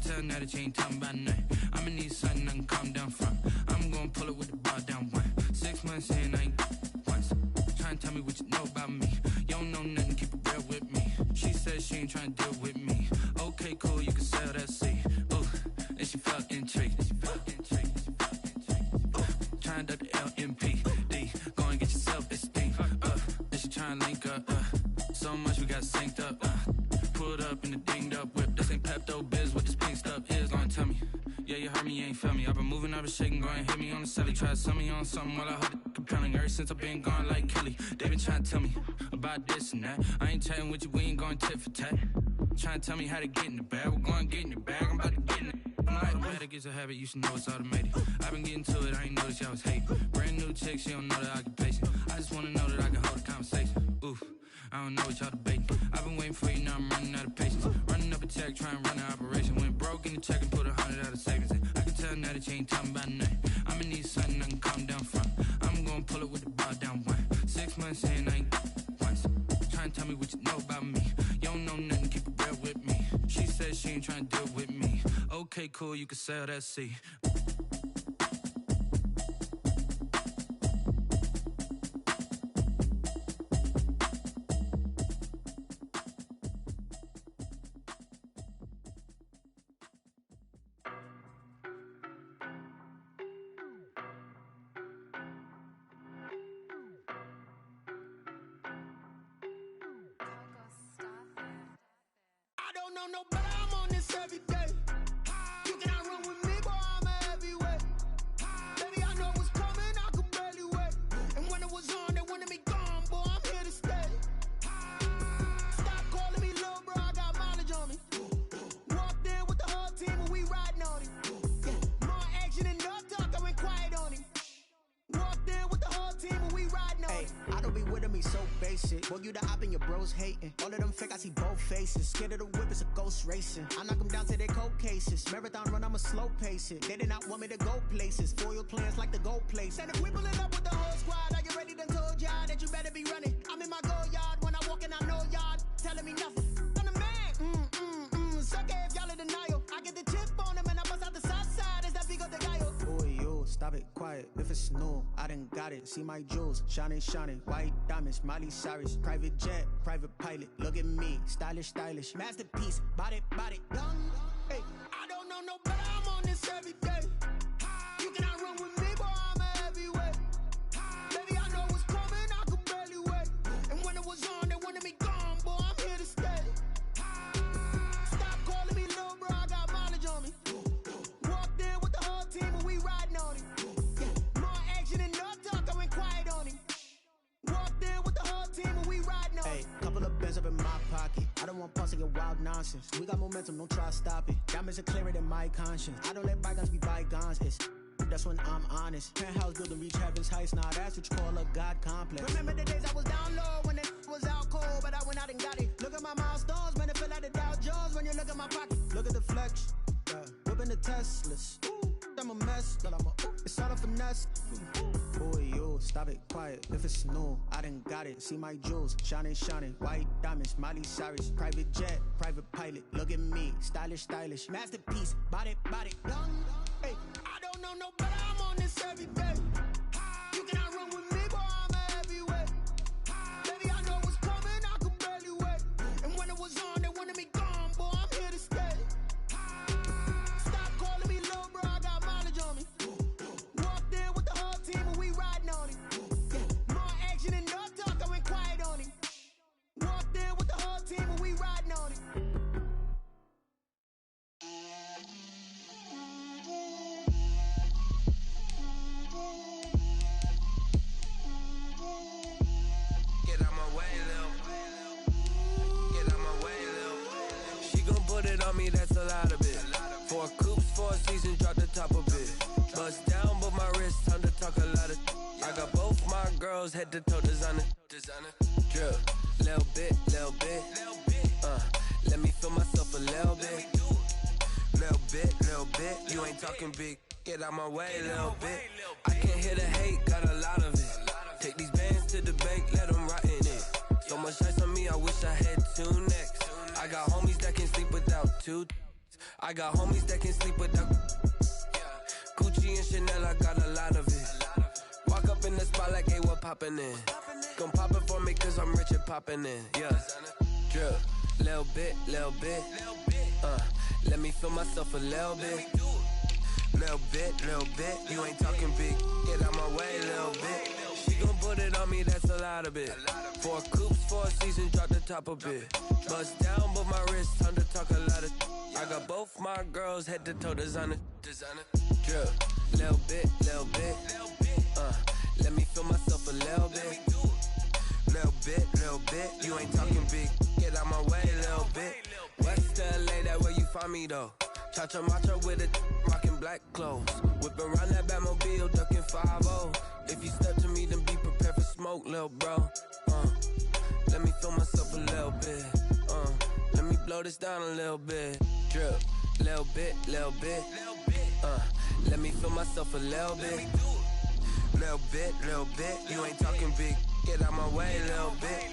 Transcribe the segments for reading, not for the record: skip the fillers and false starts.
can tell now that you ain't talking about nothing. I'ma need something I can calm down from. I'm gonna pull it with the bar down one. 6 months in, I ain't once. Trying to tell me what you know about me. You don't know nothing, keep it real with me. She said she ain't trying to deal with me. Okay, cool, you can sell that seat. Ooh, and she felt intrigued. Trying to duck the LMPD. Go and get your self-esteem. And she trying to link up. So much we got synced up. Pulled up in the dinged up whip. This ain't Pepto-Biz, what this pink stuff is. Gonna tell me. Yeah, you heard me, you ain't feel me. I've been moving, I've been shaking, go and hit me on the celly. Try to sell me on something while I heard it compelling. Ever since I've been gone like Kelly, they been trying to tell me about this and that. I ain't chatting with you, we ain't going tit for tat. Trying to tell me how to get in the bag. We're going to get in the bag, I'm about to get in it. I'm like, automatic is a habit, you should know it's automated. I've been getting to it, I ain't noticed y'all was hating. Brand new chick, she don't know the occupation. I just wanna know that I can hold a conversation. Oof, I don't know what y'all debating. I've been waiting for you, now I'm running out of patience. Running up a check, trying to run an operation. Went broke in the check and put 100 out of savings in. I can tell now that you ain't talking about nothing. I'ma need something I can calm down from. I'm gonna pull it with the bar down one. 6 months in, I ain't once. Trying to tell me what you know about me. You don't know nothing, keep it real with me. She said she ain't trying to deal with me. Okay, cool, you can sell that seat. I don't know no better, I'm on this every day. You cannot run with me, boy, I'm a heavyweight. Baby, I know what's coming, I could barely wait. And when it was on, they wanted me gone, boy, I'm here to stay. Stop calling me little bro, I got mileage on me. Walked in with the whole team and we riding on him. More action and no talk, I went quiet on him. Walked in with the whole team and we riding on him. I don't be with him, he's so basic. Boy, you the op and your bros hating. All of them fake, I see both faces. Scared of the whip, it's a ghost racing. I knock them down to their cold cases. Marathon run, I'ma slow pace it. They did not want me to go places. Foil plans like the gold place. And if we pulling up with the whole squad, I get ready to told y'all that you better be running. I'm in my go yard, when I walk in, I know y'all telling me nothing. I'm the man, suck it if y'all in denial. I get the chip on them and I bust out the south side, it's that big of the gallo. Boy, yo, stop it, quiet. If it's new, I done got it. See my jewels, shining, white diamonds, Miley Cyrus. Private jet, private pilot, look at me, stylish, masterpiece, body, young. Hey, I don't know no better, I'm on this every day. You cannot run with me, boy, I'm a heavyweight. Baby, I know what's coming, I could barely wait. And when it was on, they wanted me gone, boy, I'm here to stay. Stop calling me little bro, I got mileage on me. Walked in with the whole team and we riding on him. More action and no talk, I went quiet on him. Walked in with the whole team and we riding on him. Hey, couple of bands up in my pocket. I don't want pulse to get wild nonsense. We got momentum, don't try to stop it. Diamonds are clearer than my conscience. I don't let bygones be bygones. That's when I'm honest. Penthouse building reach heaven's heights. Now that's what you call a God complex. Remember the days I was down low when it was out cold, but I went out and got it. Look at my milestones, man, it feel like the Dow Jones when you look at my pocket. Look at the flex, whipping the Teslas. I'm a mess, but it's all a finesse. Boy, yo, stop it, quiet. If it's new, I done got it. See my jewels, shining, white diamonds, Miley Cyrus. Private jet, private pilot, look at me, stylish, masterpiece, body, young. Hey, I don't know no better, I'm on this every day. You cannot run with me, boy, I'm a heavyweight. Baby, I know what's coming, I could barely wait. And when it was on, they wanted me gone, boy, I'm here to stay. Stop calling me little bro, I got mileage on me. Walked in with the whole team and we riding on him. More action and no talk, I went quiet on him. Walked in with the whole team and we riding on him. Get out my way, Lil. Get out my way, Lil. She gon' put it on me, that's a lot of it. 4 coops, 4 seasons, drop the top of it. Bust down, but my wrist, time to talk a lot of. I got both my girls, head to toe designer. Drip, little bit. Let me feel myself a little bit. Little bit. You ain't talking big. Get out my way, little bit. I can't hear the hate, got a lot of it. Take these bands to the bank, let them rot in it. So much ice on me, I wish I had 2 necks. I got homies that can sleep without 2. I got homies that can sleep without. Gucci and Chanel, I got a lot of it. Walk up in the spot like, hey, what poppin' in? Come pop it for me, cause I'm rich and poppin' in. Yeah, drip, little bit. Let me feel myself a little bit. Little bit. You ain't talking big. Get out my way, little bit. She gon' put it on me, that's a lot of it. 4 coops, 4 seasons, drop the top a bit. Bust down, but my wrist, time to talk a lot of. I got both my girls head to toe designer. Drip, little bit. Let me feel myself a little bit. Little bit. You ain't talking big. Get out my way, little bit. West LA, that where you find me though. Cha-cha matcha with it, rockin' black clothes. Whippin' around that Batmobile, duckin' 5-0. If you step to me, then be prepared for smoke, lil' bro. Let me feel myself a little bit. Let me blow this down a little bit. Drip, little bit. Let me feel myself a little bit. Little bit. You ain't talking big. Get out my way, little bit.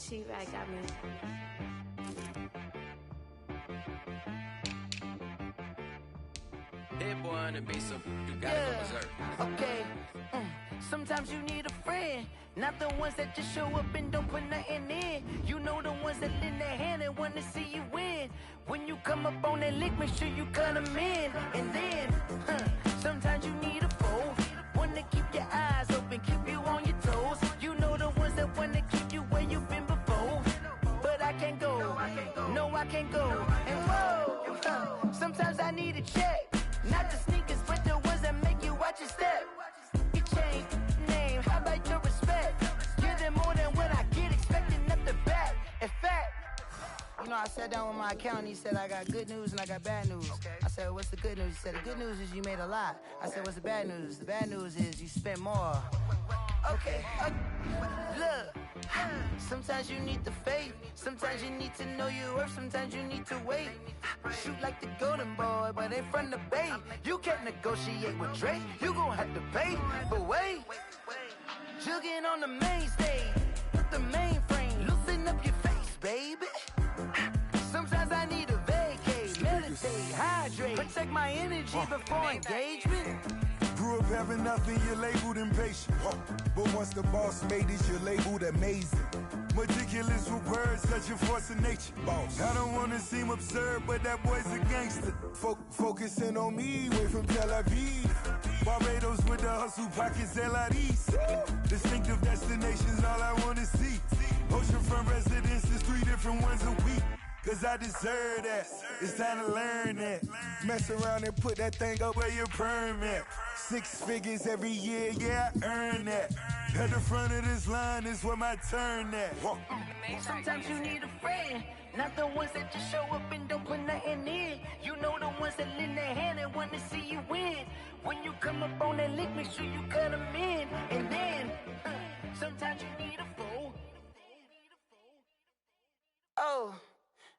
T-Rag got me. Hit boy on the beat, so you gotta go berserk. Okay. Sometimes you need a friend, not the ones that just show up and don't put nothing in. You know the ones that lend their hand and wanna see you win. When you come up on that lick, make sure you cut them in. And then, sometimes you need a foe, one to keep your eyes open, keep you on your toes. You know the ones that wanna keep you where you've been before. But I can't go, no I can't go. And whoa, sometimes I need a check. Not the sneakers, but the ones that make you watch your step. You change name, how about your respect? Give them more than what I get, expecting nothing back. In fact, you know, I sat down with my accountant, he said I got good news and I got bad news. I said, what's the good news? He said, the good news is you made a lot. I said, what's the bad news? The bad news is you spent more. Okay. Look, sometimes you need the faith. Sometimes you need to know your worth. Sometimes you need to wait. Shoot like the golden boy, but ain't from the bay. You can't negotiate with Drake. You gon' have to pay. But wait, jugging on the main stage. Put the mainframe. Loosen up your face, baby. Sometimes I need a vacate. Meditate, hydrate. Protect my energy before engagement. Grew up having nothing, you're labeled impatient. But once the boss made it, you're labeled amazing. Meticulous with words, such a force of nature. Boss. I don't wanna seem absurd, but that boy's a gangster. Focusing on me, way from Tel Aviv. Barbados with the hustle, pockets LIDs. Distinctive destinations, all I wanna see. Oceanfront residences, 3 different ones a week. Cause I deserve that, it's time to learn that. Mess around and put that thing up where your permit. 6 figures every year, yeah, I earn that. At the front of this line is where my turn at. Sometimes you need a friend, not the ones that just show up and don't put nothing in. You know the ones that lend their hand and want to see you win. When you come up on that lick, make sure you cut them in. And then, sometimes you need a fool. Oh.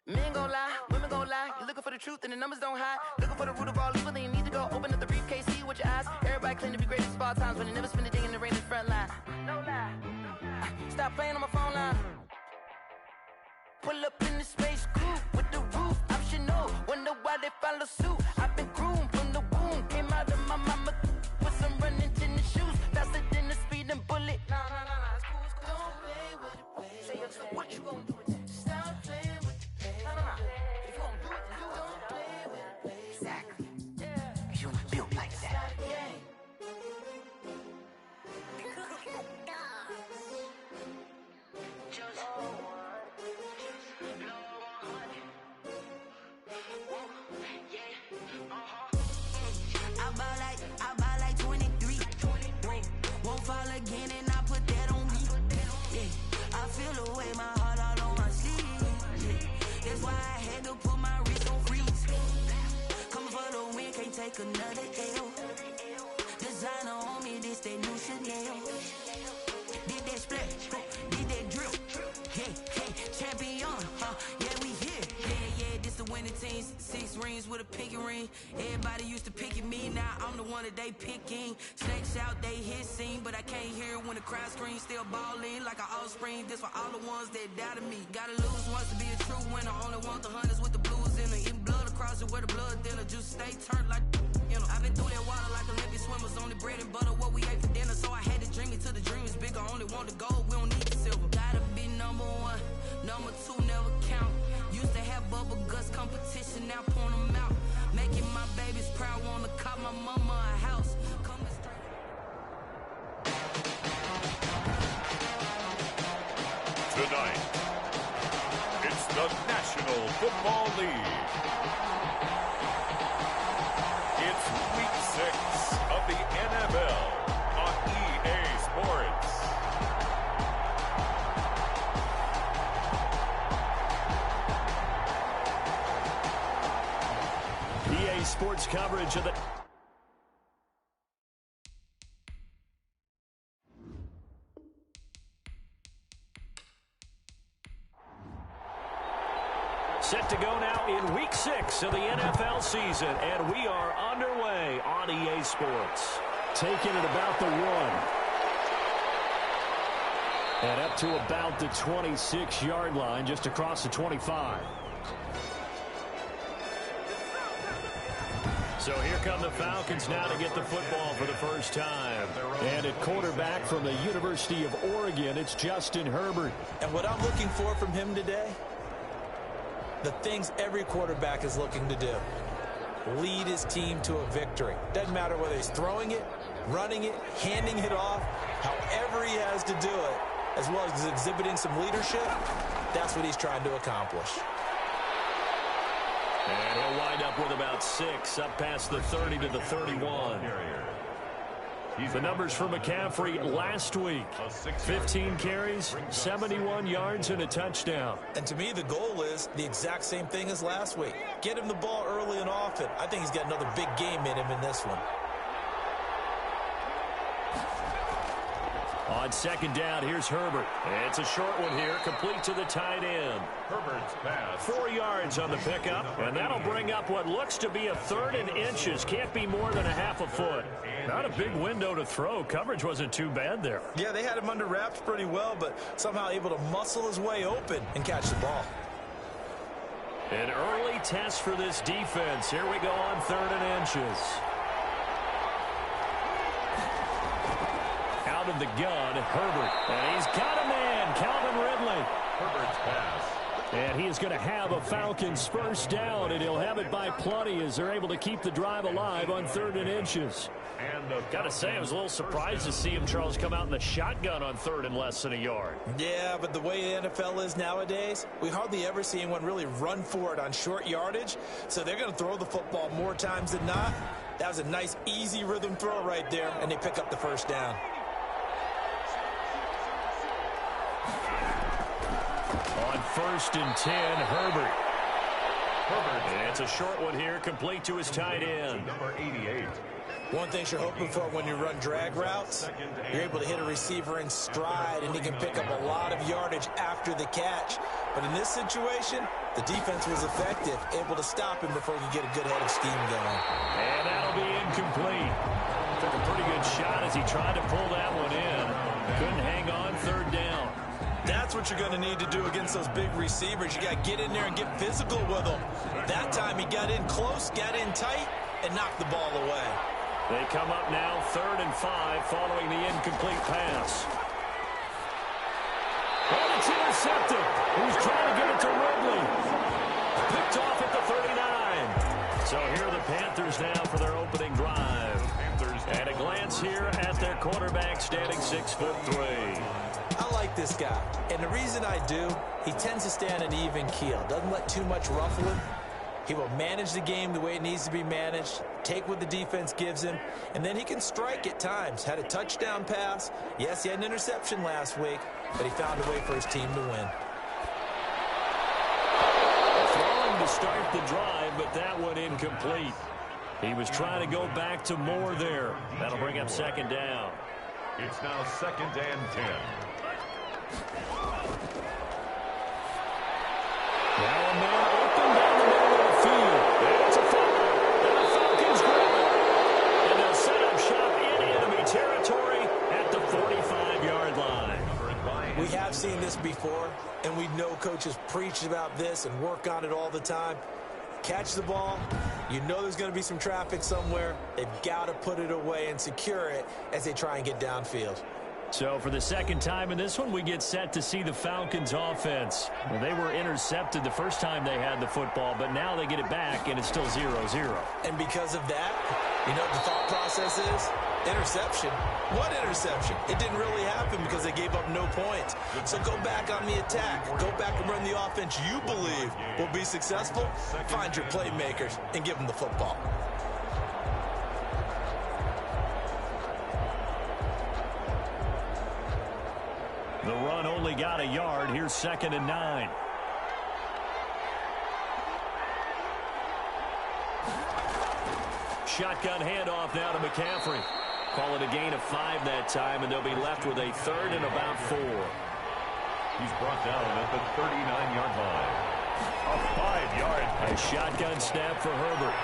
Men gon' lie, women gon' lie. You're looking for the truth and the numbers don't hide. Looking for the root of all evil, then you need to go open up the briefcase, see with your eyes. Everybody claim to be greatest of all times, but they never spend a day in the rain in the front line. No lie. Stop playing on my phone line. Pull up in the space coupe with the roof optional. Wonder why they follow suit. I've been groomed from the womb. Came out of my mama with some running tennis shoes. Faster than the speeding bullet. Nah, it's cool, it's cool. Don't play with it, baby. Say so what you gon' do with it? Stop playing with it. If you gon' do it, then don't play with it, baby. Exactly. Yeah. You built like that. I buy like 23. Won't fall again and I put that on me. Yeah. I feel the way my heart all on my sleeve. Yeah. That's why I had to put my wrist on freeze. Coming for the win, can't take another L. Designer on me, this that new Chanel. Did that split, did that drip. Yeah, champion, yeah, we here. Yeah, this the winning team. 6 rings with a pinky ring. Everybody used to pick at me, now I'm the one that they picking. Snakes out, they hit scene, but I can't hear it when the crowd screams. Still balling like an offspring. This for all the ones that doubted me. Gotta lose once to be a true winner. Only want the hunters with the blues in it. Eating blood across it where the blood thinner. Juice stay turned like, you know. I've been through that water like Olympic swimmers. Only bread and butter, what we ate for dinner. So I had to dream it till the dream is bigger. Only want the gold, we don't need the silver. Gotta be number 1, number 2 never count. Used to have bubble guts competition, now point them out. Making my babies proud, wanna cop my mama a house. Coming straight. Tonight, it's the National Football League. It's Week 6 of the NFL on EA Sports. EA Sports coverage of the... Set to go now in Week 6 of the NFL season, and we are underway on EA Sports. Taking it about the 1. And up to about the 26-yard line, just across the 25. So here come the Falcons now to get the football for the first time. And at quarterback from the University of Oregon, it's Justin Herbert. And what I'm looking for from him today, the things every quarterback is looking to do. Lead his team to a victory. Doesn't matter whether he's throwing it, running it, handing it off, however he has to do it, as well as exhibiting some leadership, that's what he's trying to accomplish. And he'll wind up with about 6, up past the 30 to the 31. The numbers for McCaffrey last week: 15 carries, 71 yards, and a touchdown. And to me, the goal is the exact same thing as last week. Get him the ball early and often. I think he's got another big game in him in this one. On second down, here's Herbert. It's a short one here, complete to the tight end. Herbert's pass. 4 yards on the pickup, and that'll bring up what looks to be a 3rd and inches. Can't be more than a half a foot. Not a big window to throw. Coverage wasn't too bad there. Yeah, they had him under wraps pretty well, but somehow able to muscle his way open and catch the ball. An early test for this defense. Here we go on 3rd and inches. Out of the gun, Herbert. And he's got a man, Calvin Ridley. Herbert's pass. And he is going to have a Falcons first down, and he'll have it by plenty as they're able to keep the drive alive on 3rd and inches. Got to say, I was a little surprised to see him, Charles, come out in the shotgun on 3rd and less than a yard. Yeah, but the way the NFL is nowadays, we hardly ever see anyone really run for it on short yardage. So they're going to throw the football more times than not. That was a nice, easy rhythm throw right there, and they pick up the first down. On 1st and 10, Herbert. And it's a short one here, complete to his tight end. Number 88. One thing you're hoping for when you run drag routes, you're able to hit a receiver in stride, and he can pick up a lot of yardage after the catch. But in this situation, the defense was effective, able to stop him before he could get a good head of steam going. And that'll be incomplete. Took a pretty good shot as he tried to pull that one in. Couldn't hang on 3rd down. That's what you're going to need to do against those big receivers. You got to get in there and get physical with them. That time he got in close, got in tight, and knocked the ball away. They come up now 3rd and 5 following the incomplete pass. And it's intercepted. He's trying to get it to Ridley. Picked off at the 39. So here are the Panthers now for their opening drive. And a glance here at their quarterback standing 6'3". I like this guy, and the reason I do, he tends to stay on an even keel. Doesn't let too much ruffle him. He will manage the game the way it needs to be managed, take what the defense gives him, and then he can strike at times. Had a touchdown pass. Yes, he had an interception last week, but he found a way for his team to win. Throwing to start the drive, but that one incomplete. He was trying to go back to more there. That'll bring up 2nd down. It's now 2nd and 10. Now a man open down the middle of the field. And it's a fumble. And the Falcons grab it. And they'll set up shop in enemy territory at the 45-yard line. We have seen this before, and we know coaches preach about this and work on it all the time. Catch the ball. You know there's going to be some traffic somewhere. They've got to put it away and secure it as they try and get downfield. So for the 2nd time in this one, we get set to see the Falcons offense. Well, they were intercepted the first time they had the football, but now they get it back, and it's still 0-0. And because of that, you know what the thought process is? Interception. What interception? It didn't really happen because they gave up no points. So go back on the attack. Go back and run the offense you believe will be successful. Find your playmakers and give them the football. The run only got a yard. Here's 2nd and 9. Shotgun handoff now to McCaffrey. Call it a gain of 5 that time, and they'll be left with a 3rd and about 4. He's brought down at the 39-yard line. A 5-yard. A shotgun snap for Herbert.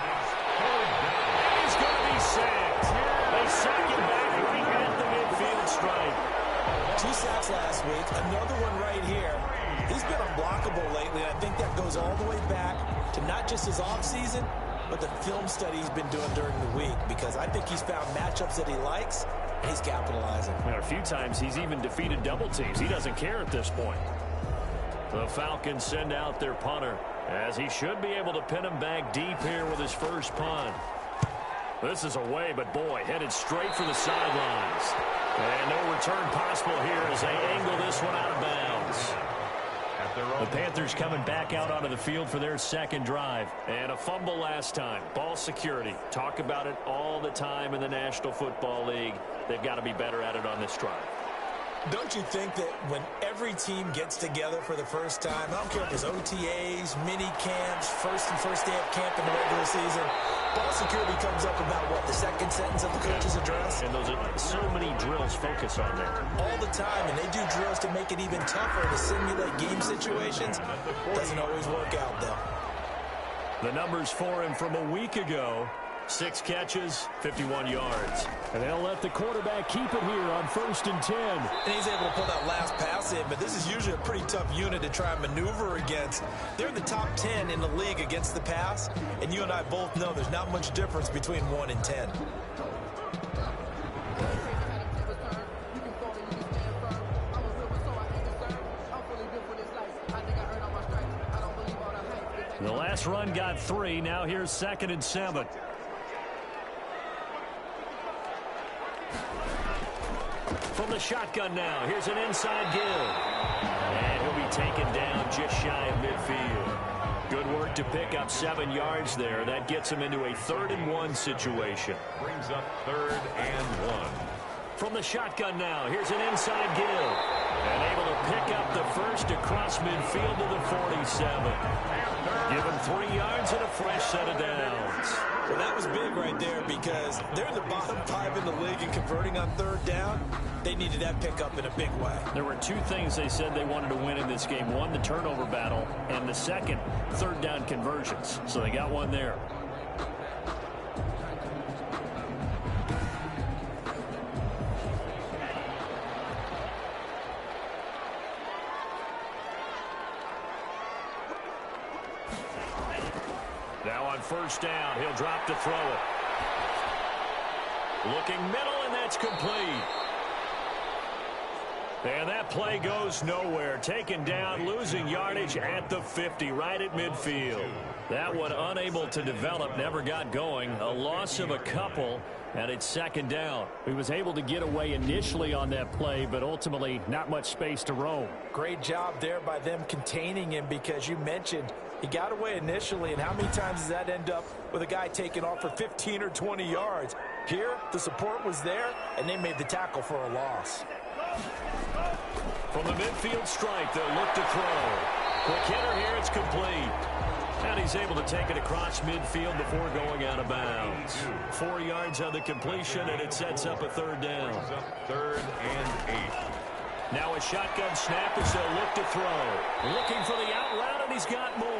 He's going to be sacked. They sack him back right at the midfield stripe. 2 sacks last week, another one right here. He's been unblockable lately, and I think that goes all the way back to not just his offseason, but the film study he's been doing during the week, because I think he's found matchups that he likes, and he's capitalizing. A few times he's even defeated double teams. He doesn't care at this point. The Falcons send out their punter, as he should be able to pin him back deep here with his first punt. This is away, but boy, headed straight for the sidelines. And no return possible here as they angle this one out of bounds. The Panthers coming back out onto the field for their 2nd drive. And a fumble last time. Ball security. Talk about it all the time in the National Football League. They've got to be better at it on this drive. Don't you think that when every team gets together for the first time, I don't care if it's OTAs, mini camps, first day of camp in the regular season, ball security comes up about what, the second sentence of the coach's address? And those are so many drills focus on that. All the time, and they do drills to make it even tougher to simulate game situations. Doesn't always work out, though. The numbers for him from a week ago: 6 catches, 51 yards. And they'll let the quarterback keep it here on 1st and 10. And he's able to pull that last pass in, but this is usually a pretty tough unit to try and maneuver against. They're in the top 10 in the league against the pass, and you and I both know there's not much difference between 1 and 10. The last run got 3. Now here's 2nd and 7. From the shotgun now, here's an inside give. And he'll be taken down just shy of midfield. Good work to pick up 7 yards there. That gets him into a 3rd and 1 situation. Brings up 3rd and 1. From the shotgun now, here's an inside give. And able to pick up the first across midfield to the 47. Give him 3 yards and a fresh set of downs. Well, that was big right there because they're in the bottom 5 in the league and converting on 3rd down. They needed that pickup in a big way. There were 2 things they said they wanted to win in this game. One, the turnover battle, and the second, 3rd down conversions. So they got one there. Now on 1st down, he'll drop to throw it. Looking middle, and that's complete. And that play goes nowhere. Taken down, losing yardage at the 50, right at midfield. That one unable to develop, never got going. A loss of a couple, and it's 2nd down. He was able to get away initially on that play, but ultimately not much space to roam. Great job there by them containing him because you mentioned he got away initially, and how many times does that end up with a guy taking off for 15 or 20 yards? Here, the support was there, and they made the tackle for a loss. From the midfield stripe, they'll look to throw. Quick hitter here, it's complete. And he's able to take it across midfield before going out of bounds. 4 yards on the completion, and it sets up a 3rd down. 3rd and 8. Now a shotgun snap as they'll look to throw. Looking for the out route, and he's got more.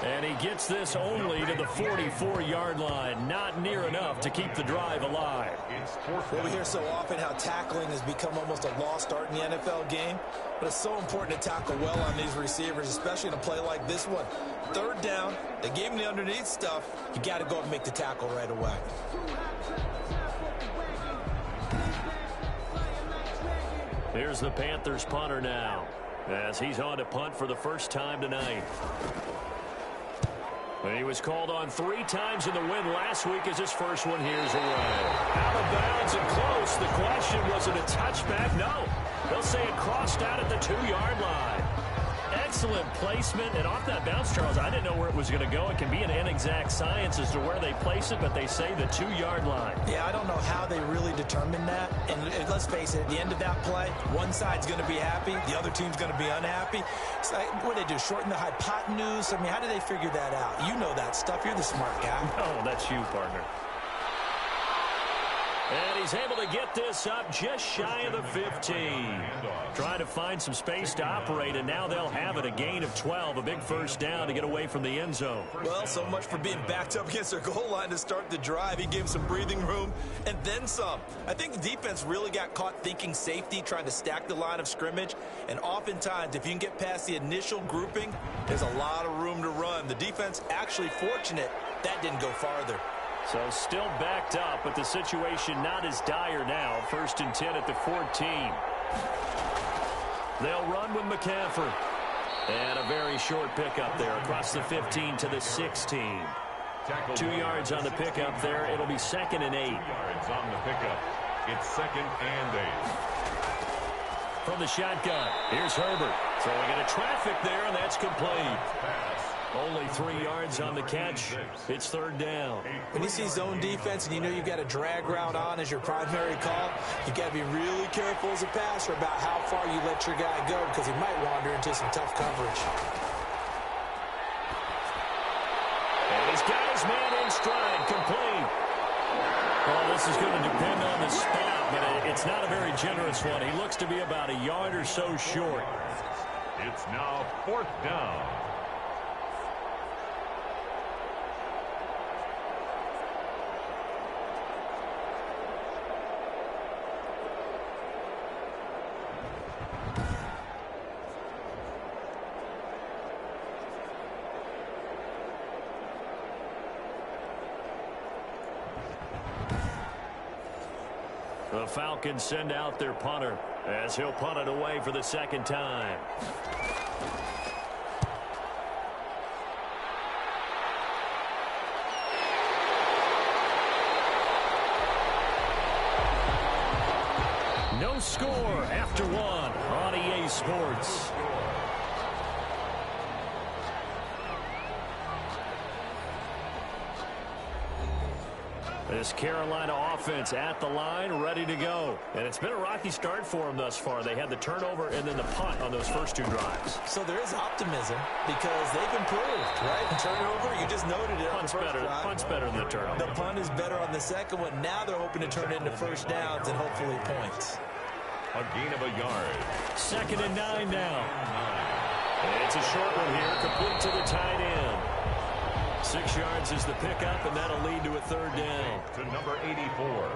And he gets this only to the 44-yard line. Not near enough to keep the drive alive. Well, we hear so often how tackling has become almost a lost art in the NFL game. But it's so important to tackle well on these receivers, especially in a play like this one. 3rd down, they gave him the underneath stuff. You got to go and make the tackle right away. Here's the Panthers punter now, as he's on to punt for the first time tonight. And he was called on 3 times in the win last week as his first one here's away. Out of bounds and close. The question, was it a touchback? No. They'll say it crossed out at the 2-yard line. Excellent placement, and off that bounce, Charles, I didn't know where it was going to go. It can be an inexact science as to where they place it, but they say the 2-yard line. Yeah, I don't know how they really determine that. And let's face it, at the end of that play, one side's going to be happy, the other team's going to be unhappy. It's like, what do they do, shorten the hypotenuse? I mean, how do they figure that out? You know that stuff. You're the smart guy. No, that's you, partner. And he's able to get this up just shy of the 15. Trying to find some space to operate, and now they'll have it. A gain of 12, a big first down to get away from the end zone. Well, so much for being backed up against their goal line to start the drive. He gave some breathing room and then some. I think the defense really got caught thinking safety, trying to stack the line of scrimmage. And oftentimes, if you can get past the initial grouping, there's a lot of room to run. The defense actually fortunate that didn't go farther. So still backed up, but the situation not as dire now. 1st and 10 at the 14. They'll run with McCaffrey. And a very short pickup there across the 15 to the 16. 2 yards on the pickup there. It'll be 2nd and 8. 2 yards on the pickup. It's 2nd and 8. From the shotgun, here's Herbert. Throwing into traffic there, and that's complete. Only 3 yards on the catch. It's third down. When you see zone defense and you know you've got a drag route on as your primary call, you got to be really careful as a passer about how far you let your guy go because he might wander into some tough coverage. And he's got his man in stride, complete. Well, this is going to depend on the spot, but it's not a very generous one. He looks to be about a yard or so short. It's now fourth down. The Falcons send out their punter as he'll punt it away for the second time. No score after one on EA Sports. This Carolina offense at the line, ready to go. And it's been a rocky start for them thus far. They had the turnover and then the punt on those first 2 drives. So there is optimism because they've improved, right? Turnover, you just noted it. Punt's better than the turnover. The punt is better on the second one. Now they're hoping to turn it into first downs and hopefully points. A gain of a yard. 2nd and 9 now. And it's a short one here, complete to the tight end. 6 yards is the pickup, and that'll lead to a third down. To number 84.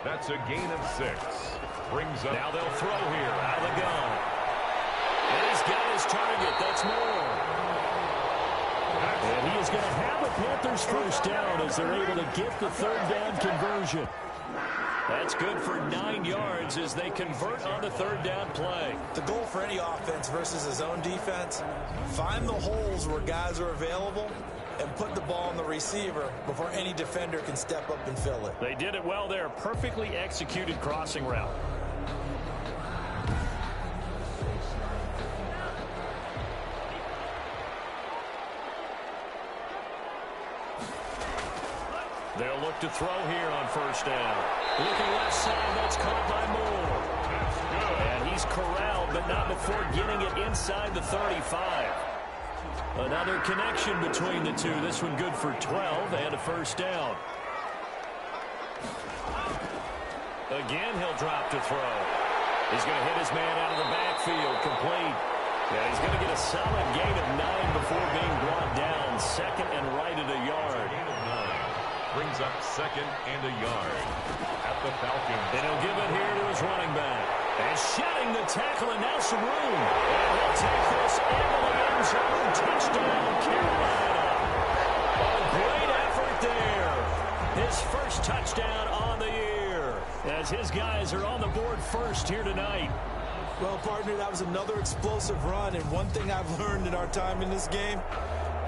That's a gain of 6. Brings up. Now they'll throw here out of the gun. And he's got his target. That's more. And he is going to have the Panthers first down as they're able to get the third down conversion. That's good for 9 yards as they convert on the third down play. The goal for any offense versus a zone defense, find the holes where guys are available and put the ball on the receiver before any defender can step up and fill it. They did it well there. Perfectly executed crossing route. They'll look to throw here on first down. Looking left side, that's caught by Moore. That's good. And he's corralled, but not before getting it inside the 35. Another connection between the two. This one good for 12 and a first down. Again, he'll drop to throw. He's going to hit his man out of the backfield, complete. Yeah, he's going to get a solid gain of 9 before being brought down. 2nd and right at a yard. Gain of 9. Brings up 2nd and a yard at the Falcons. And he'll give it here to his running back. And shedding the tackle, and now some room. And he'll take this into the end zone. Touchdown, Carolina. A great effort there. His first touchdown on the year as his guys are on the board first here tonight. Well, partner, that was another explosive run, and one thing I've learned in our time in this game,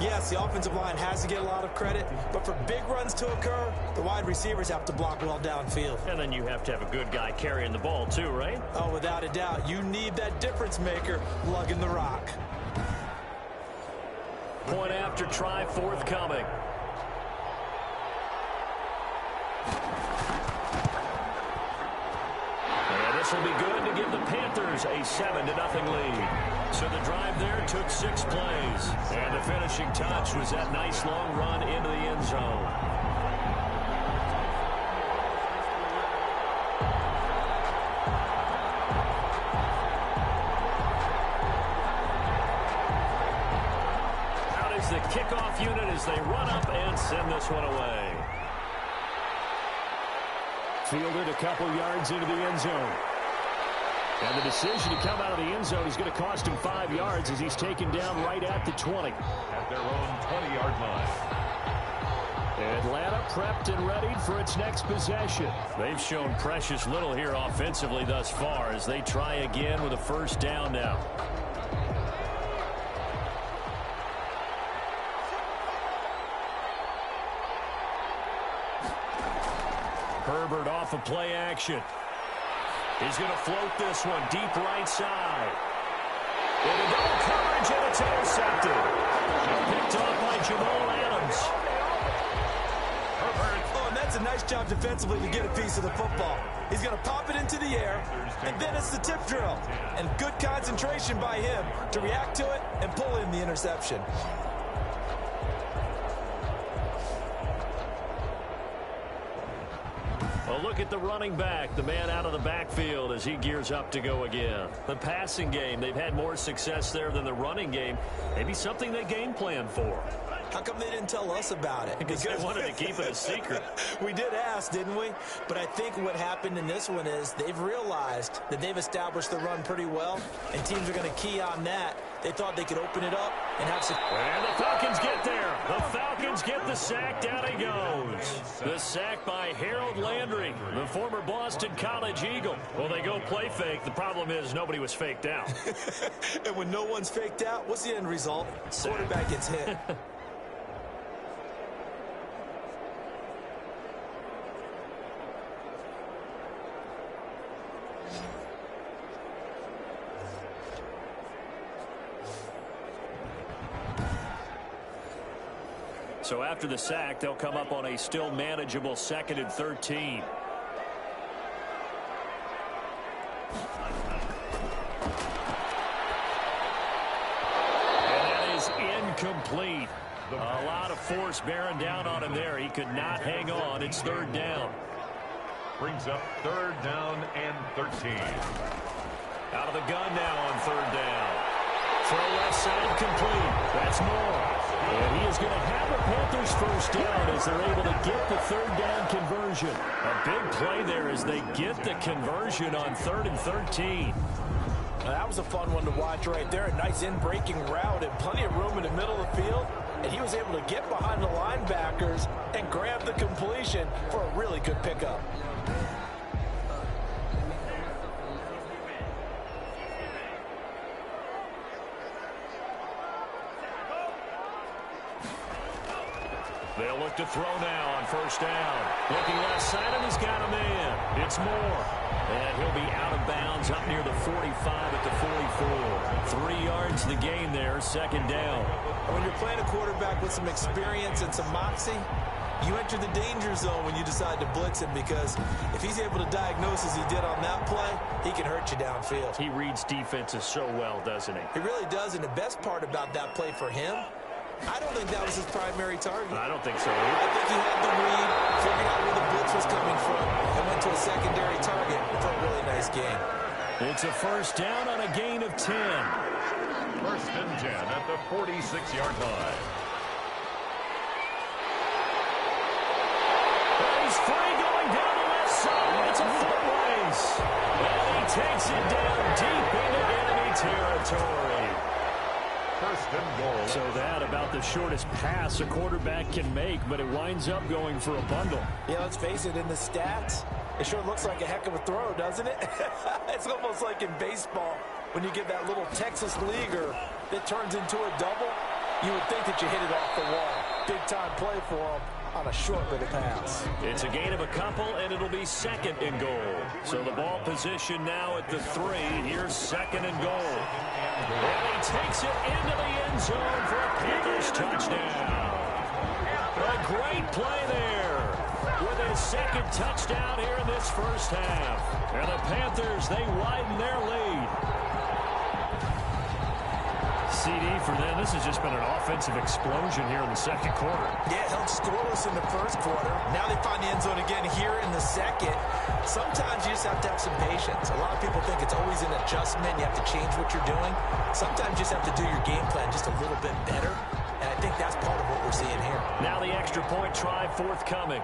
yes, the offensive line has to get a lot of credit, but for big runs to occur, the wide receivers have to block well downfield. And then you have to have a good guy carrying the ball too, right? Oh, without a doubt. You need that difference maker lugging the rock. Point after try forthcoming. And this will be good to give the Panthers a 7-0 lead. So the drive there took 6 plays. And the finishing touch was that nice long run into the end zone. Out is the kickoff unit as they run up and send this one away. Fielded a couple yards into the end zone. And the decision to come out of the end zone is going to cost him 5 yards as he's taken down right at the 20. At their own 20-yard line. Atlanta prepped and ready for its next possession. They've shown precious little here offensively thus far as they try again with a first down now. Herbert off of play action. He's going to float this one deep right side. Into double coverage, coverage, and it's intercepted. Picked off by Jamal Adams. Oh, and that's a nice job defensively to get a piece of the football. He's going to pop it into the air, and then it's the tip drill. And good concentration by him to react to it and pull in the interception. Well, look at the running back, the man out of the backfield as he gears up to go again. The passing game, they've had more success there than the running game. Maybe something they game plan for. How come they didn't tell us about it? Because they wanted to keep it a secret. We did ask, didn't we? But I think what happened in this one is they've realized that they've established the run pretty well, and teams are going to key on that. They thought they could open it up and have some... And the Falcons get there. The Falcons get the sack. Down he goes. The sack by Harold Landry, the former Boston College Eagle. Well, they go play fake. The problem is nobody was faked out. And when no one's faked out, what's the end result? Quarterback gets hit. So after the sack, they'll come up on a still manageable 2nd and 13. And that is incomplete. A lot of force bearing down on him there. He could not hang on. It's 3rd down. Brings up 3rd down and 13. Out of the gun now on 3rd down. Throw left side complete. That's Moore. And he is going to have the Panthers first down as they're able to get the 3rd down conversion. A big play there as they get the conversion on 3rd and 13. Now, that was a fun one to watch right there. A nice in-breaking route and plenty of room in the middle of the field. And he was able to get behind the linebackers and grab the completion for a really good pickup. They'll look to throw now on 1st down. Looking left side, and he's got a man. It's Moore. And he'll be out of bounds up near the 45 at the 44. 3 yards the gain there, 2nd down. When you're playing a quarterback with some experience and some moxie, you enter the danger zone when you decide to blitz him, because if he's able to diagnose as he did on that play, he can hurt you downfield. He reads defenses so well, doesn't he? He really does, and the best part about that play for him, I don't think that was his primary target. I don't think so. I think he had the read, figured out where the blitz was coming from, and went to a secondary target for a really nice gain. It's a 1st down on a gain of 10. 1st and 10 at the 46-yard line. He's free going down the left side. It's a foot race. And he takes it down deep into enemy territory. 1st and goal. So that about the shortest pass a quarterback can make, but it winds up going for a bundle. Yeah, let's face it, in the stats, it sure looks like a heck of a throw, doesn't it? It's almost like in baseball when you get that little Texas leaguer that turns into a double. You would think that you hit it off the wall. Big time play for him on a short little pass. It's a gain of a couple, and it'll be 2nd and goal. So the ball position now at the 3. Here's 2nd and goal. And he takes it into the end zone for a Panthers touchdown. A great play there with his 2nd touchdown here in this 1st half. And the Panthers, they widen their lead. CD for them. This has just been an offensive explosion here in the 2nd quarter. Yeah, held scoreless in the 1st quarter. Now they find the end zone again here in the 2nd. Sometimes you just have to have some patience. A lot of people think it's always an adjustment. You have to change what you're doing. Sometimes you just have to do your game plan just a little bit better. And I think that's part of what we're seeing here. Now the extra point try forthcoming.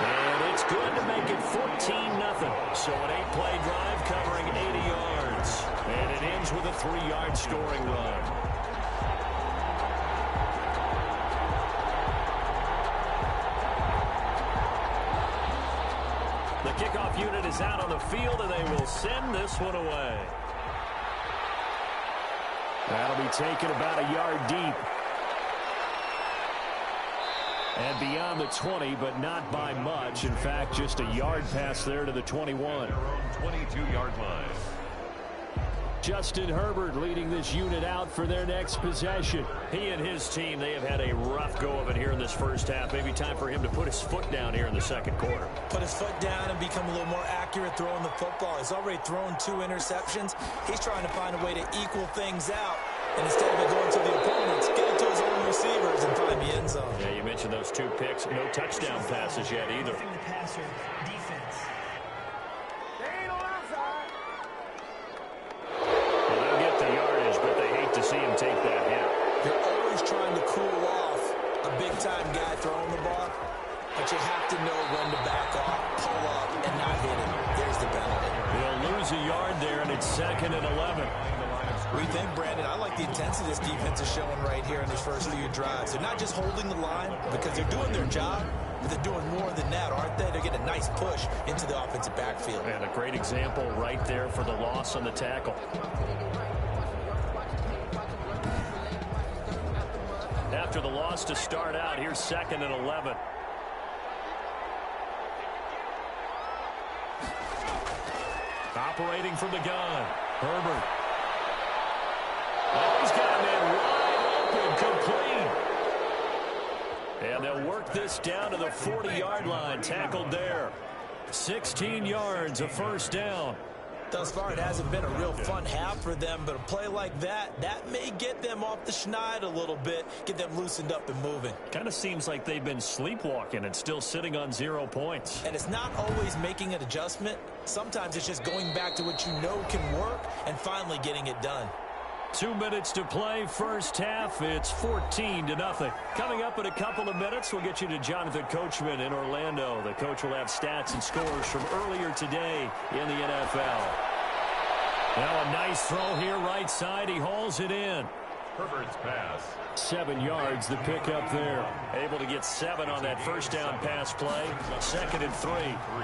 And it's good to make it 14-0. So an 8-play drive covering 80 yards. And it ends with a 3-yard scoring run. The kickoff unit is out on the field, and they will send this one away. That'll be taken about a yard deep. And beyond the 20, but not by much. In fact, just a yard pass there to the 21. Their own 22-yard line. Justin Herbert leading this unit out for their next possession. He and his team, they have had a rough go of it here in this first half. Maybe time for him to put his foot down here in the second quarter. Put his foot down and become a little more accurate throwing the football. He's already thrown 2 interceptions. He's trying to find a way to equal things out. And instead of it going to the opponents, get it to his own receivers and find the end zone. Yeah, you mentioned those 2 picks. No touchdown passes yet either. Well, they'll get the yardage, but they hate to see him take that hit. You're always trying to cool off a big-time guy throwing the ball, but you have to know when to back off, pull up, and not hit him. There's the penalty. They'll lose a yard there, and it's 2nd and 11. What do you think, Brandon? I like the intensity this defense is showing right here in these first few drives. They're not just holding the line because they're doing their job, but they're doing more than that, aren't they? They're getting a nice push into the offensive backfield. And a great example right there for the loss on the tackle. After the loss to start out, here's 2nd and 11. Operating from the gun, Herbert. Oh, he's got a man wide open, complete. And they'll work this down to the 40-yard line, tackled there. 16 yards, a first down. Thus far, it hasn't been a real fun half for them, but a play like that may get them off the schneid a little bit, get them loosened up and moving. Kind of seems like they've been sleepwalking and still sitting on 0 points. And it's not always making an adjustment. Sometimes it's just going back to what you know can work and finally getting it done. 2 minutes to play, first half. It's 14-0. Coming up in a couple of minutes, we'll get you to Jonathan Coachman in Orlando. The coach will have stats and scores from earlier today in the NFL. Now a nice throw here, right side. He hauls it in. Herbert's pass. 7 yards, the pickup there. Able to get 7 on that first down pass play. 2nd and 3.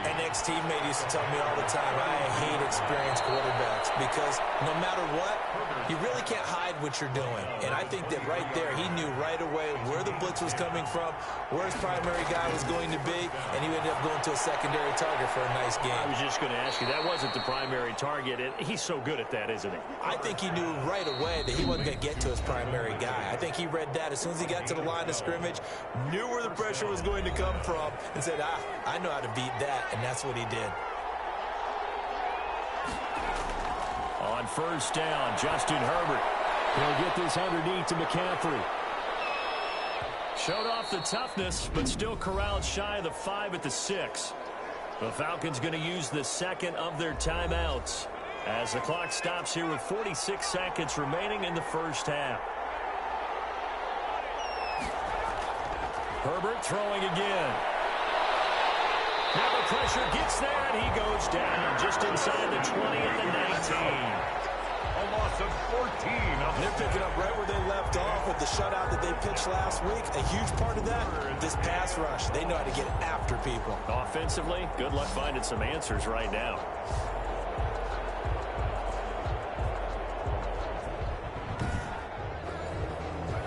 An ex-teammate used to tell me all the time, I hate experienced quarterbacks because no matter what, you really can't hide what you're doing. And I think that right there, he knew right away where the blitz was coming from, where his primary guy was going to be, and he ended up going to a secondary target for a nice game. I was just going to ask you, that wasn't the primary target. He's so good at that, isn't he? I think he knew right away that he wasn't going to get to his primary guy. I think he read that as soon as he got to the line of scrimmage, knew where the pressure was going to come from, and said, I know how to beat that, and that's what he did. On first down, Justin Herbert. He'll get this underneath to McCaffrey. Showed off the toughness, but still corralled shy of the 5 at the 6. The Falcons going to use the 2nd of their timeouts as the clock stops here with 46 seconds remaining in the first half. Herbert throwing again. Now the pressure gets there, and he goes down just inside the 20 at the 19. A loss of 14. They're picking up right where they left off with the shutout that they pitched last week. A huge part of that, this pass rush. They know how to get after people. Offensively, good luck finding some answers right now.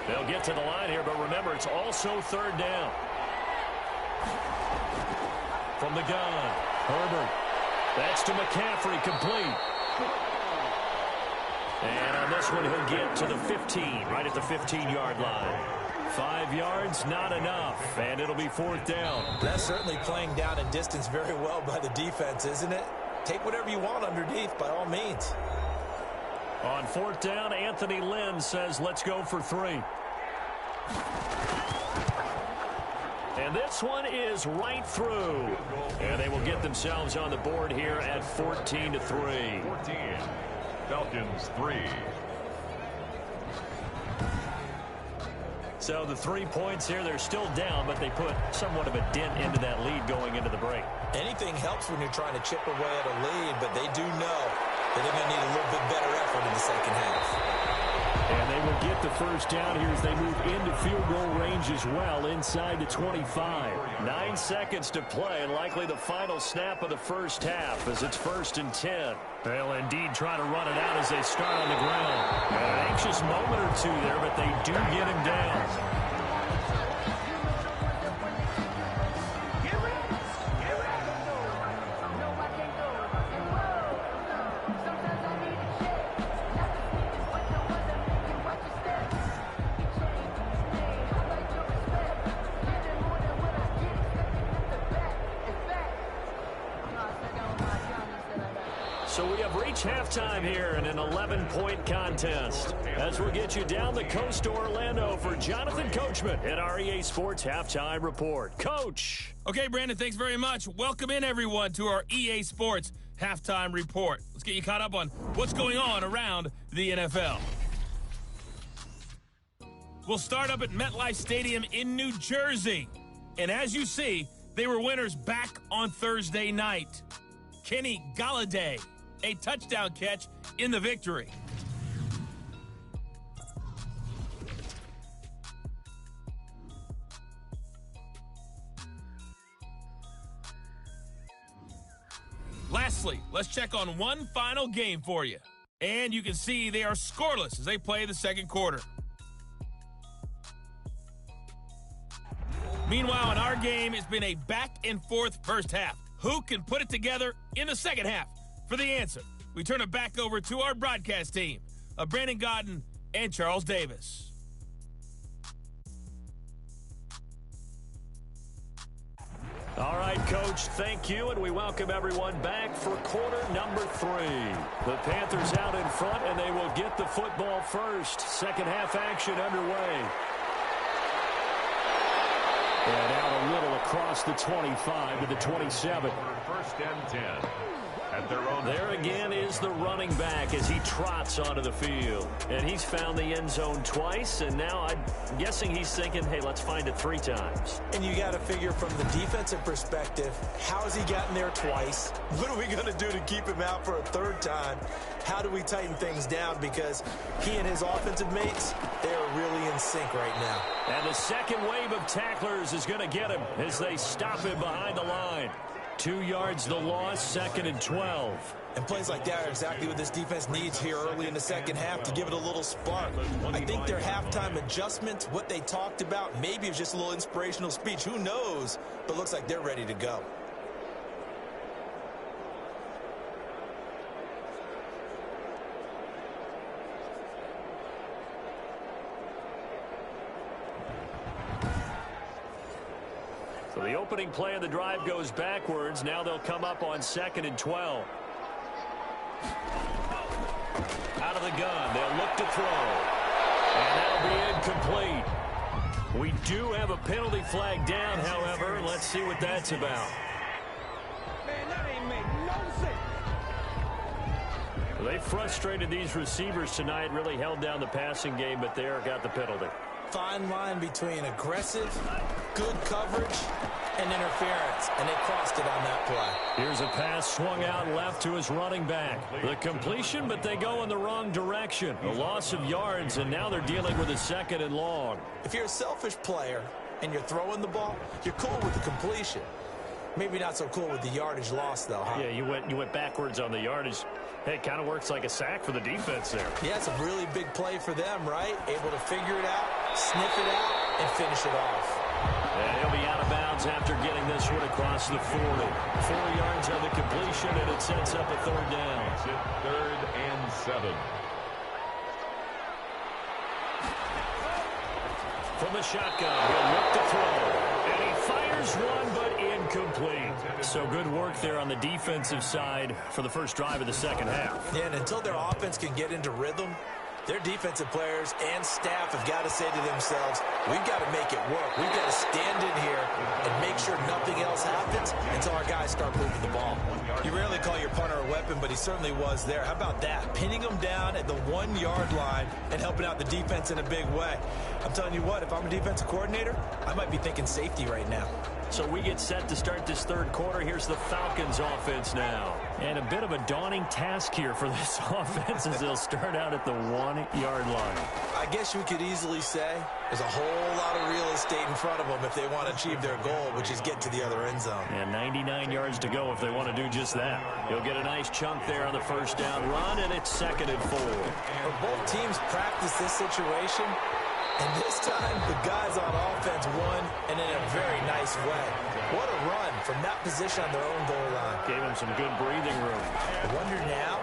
They'll get to the line here, but remember, it's also 3rd down. From the gun, Herbert. That's to McCaffrey, complete. And on this one, he'll get to the 15, right at the 15-yard line. 5 yards, not enough, and it'll be 4th down. That's certainly playing down in distance very well by the defense, isn't it? Take whatever you want underneath, by all means. On 4th down, Anthony Lynn says, let's go for 3. And this one is right through. And they will get themselves on the board here at 14-3. 14. Falcons 3. So the 3 points here, they're still down, but they put somewhat of a dent into that lead going into the break. Anything helps when you're trying to chip away at a lead, but they do know that they're going to need a little bit better effort in the second half. And they will get the first down here as they move into field goal range as well, inside the 25. 9 seconds to play, and likely the final snap of the first half as it's 1st and 10. They'll indeed try to run it out as they start on the ground. An anxious moment or two there, but they do get him down. So we have reached halftime here in an 11-point contest. As we'll get you down the coast to Orlando for Jonathan Coachman at our EA Sports Halftime Report. Coach. Okay, Brandon, thanks very much. Welcome in, everyone, to our EA Sports Halftime Report. Let's get you caught up on what's going on around the NFL. We'll start up at MetLife Stadium in New Jersey. And as you see, they were winners back on Thursday night. Kenny Golladay, a touchdown catch in the victory. Lastly, let's check on one final game for you. And you can see they are scoreless as they play the second quarter. Meanwhile, in our game, it's been a back-and-forth first half. Who can put it together in the second half? For the answer, we turn it back over to our broadcast team of Brandon Godden and Charles Davis. All right, Coach, thank you, and we welcome everyone back for quarter number 3. The Panthers out in front, and they will get the football first. Second half action underway. And out a little across the 25 to the 27. First and 10. At their own. There again is the running back as he trots onto the field. And he's found the end zone twice, and now I'm guessing he's thinking, hey, let's find it 3 times. And you got to figure from the defensive perspective, how has he gotten there twice? What are we going to do to keep him out for a 3rd time? How do we tighten things down? Because he and his offensive mates, they are really in sync right now. And the second wave of tacklers is going to get him as they stop him behind the line. 2 yards the loss, 2nd and 12. And plays like that are exactly what this defense needs here early in the second half to give it a little spark. I think their halftime adjustments, what they talked about, maybe it was just a little inspirational speech. Who knows? But looks like they're ready to go. So the opening play of the drive goes backwards. Now they'll come up on 2nd and 12. Out of the gun. They'll look to throw. And that'll be incomplete. We do have a penalty flag down, however. Let's see what that's about. Man, that ain't make no sense. They frustrated these receivers tonight, really held down the passing game, but there got the penalty. Fine line between aggressive, good coverage, and interference, and they crossed it on that play. Here's a pass swung out left to his running back. The completion, but they go in the wrong direction. A loss of yards, and now they're dealing with a 2nd and long. If you're a selfish player and you're throwing the ball, you're cool with the completion. Maybe not so cool with the yardage loss, though, huh? Yeah, you went backwards on the yardage. Hey, it kind of works like a sack for the defense there. Yeah, it's a really big play for them, right? Able to figure it out, sniff it out, and finish it off. And he'll be out of bounds after getting this one across the 40. 4 yards on the completion, and it sets up a 3rd down. It's 3rd and 7. From the shotgun, he'll look to throw. And he fires one, but incomplete. So good work there on the defensive side for the first drive of the second half. Yeah, and until their offense can get into rhythm, their defensive players and staff have got to say to themselves, we've got to make it work. We've got to stand in here and make sure nothing else happens until our guys start moving the ball. You rarely call your punter a weapon, but he certainly was there. How about that? Pinning him down at the 1-yard line and helping out the defense in a big way. I'm telling you what, if I'm a defensive coordinator, I might be thinking safety right now. So we get set to start this 3rd quarter. Here's the Falcons offense now. And a bit of a daunting task here for this offense as they'll start out at the 1-yard line. I guess we could easily say there's a whole lot of real estate in front of them if they want to achieve their goal, which is get to the other end zone. And 99 yards to go if they want to do just that. He'll get a nice chunk there on the first down run, and it's 2nd and 4. Well, both teams practice this situation, and this time the guys on offense won, and in a very nice way. What a run from that position on their own goal line. Gave him some good breathing room. I wonder now,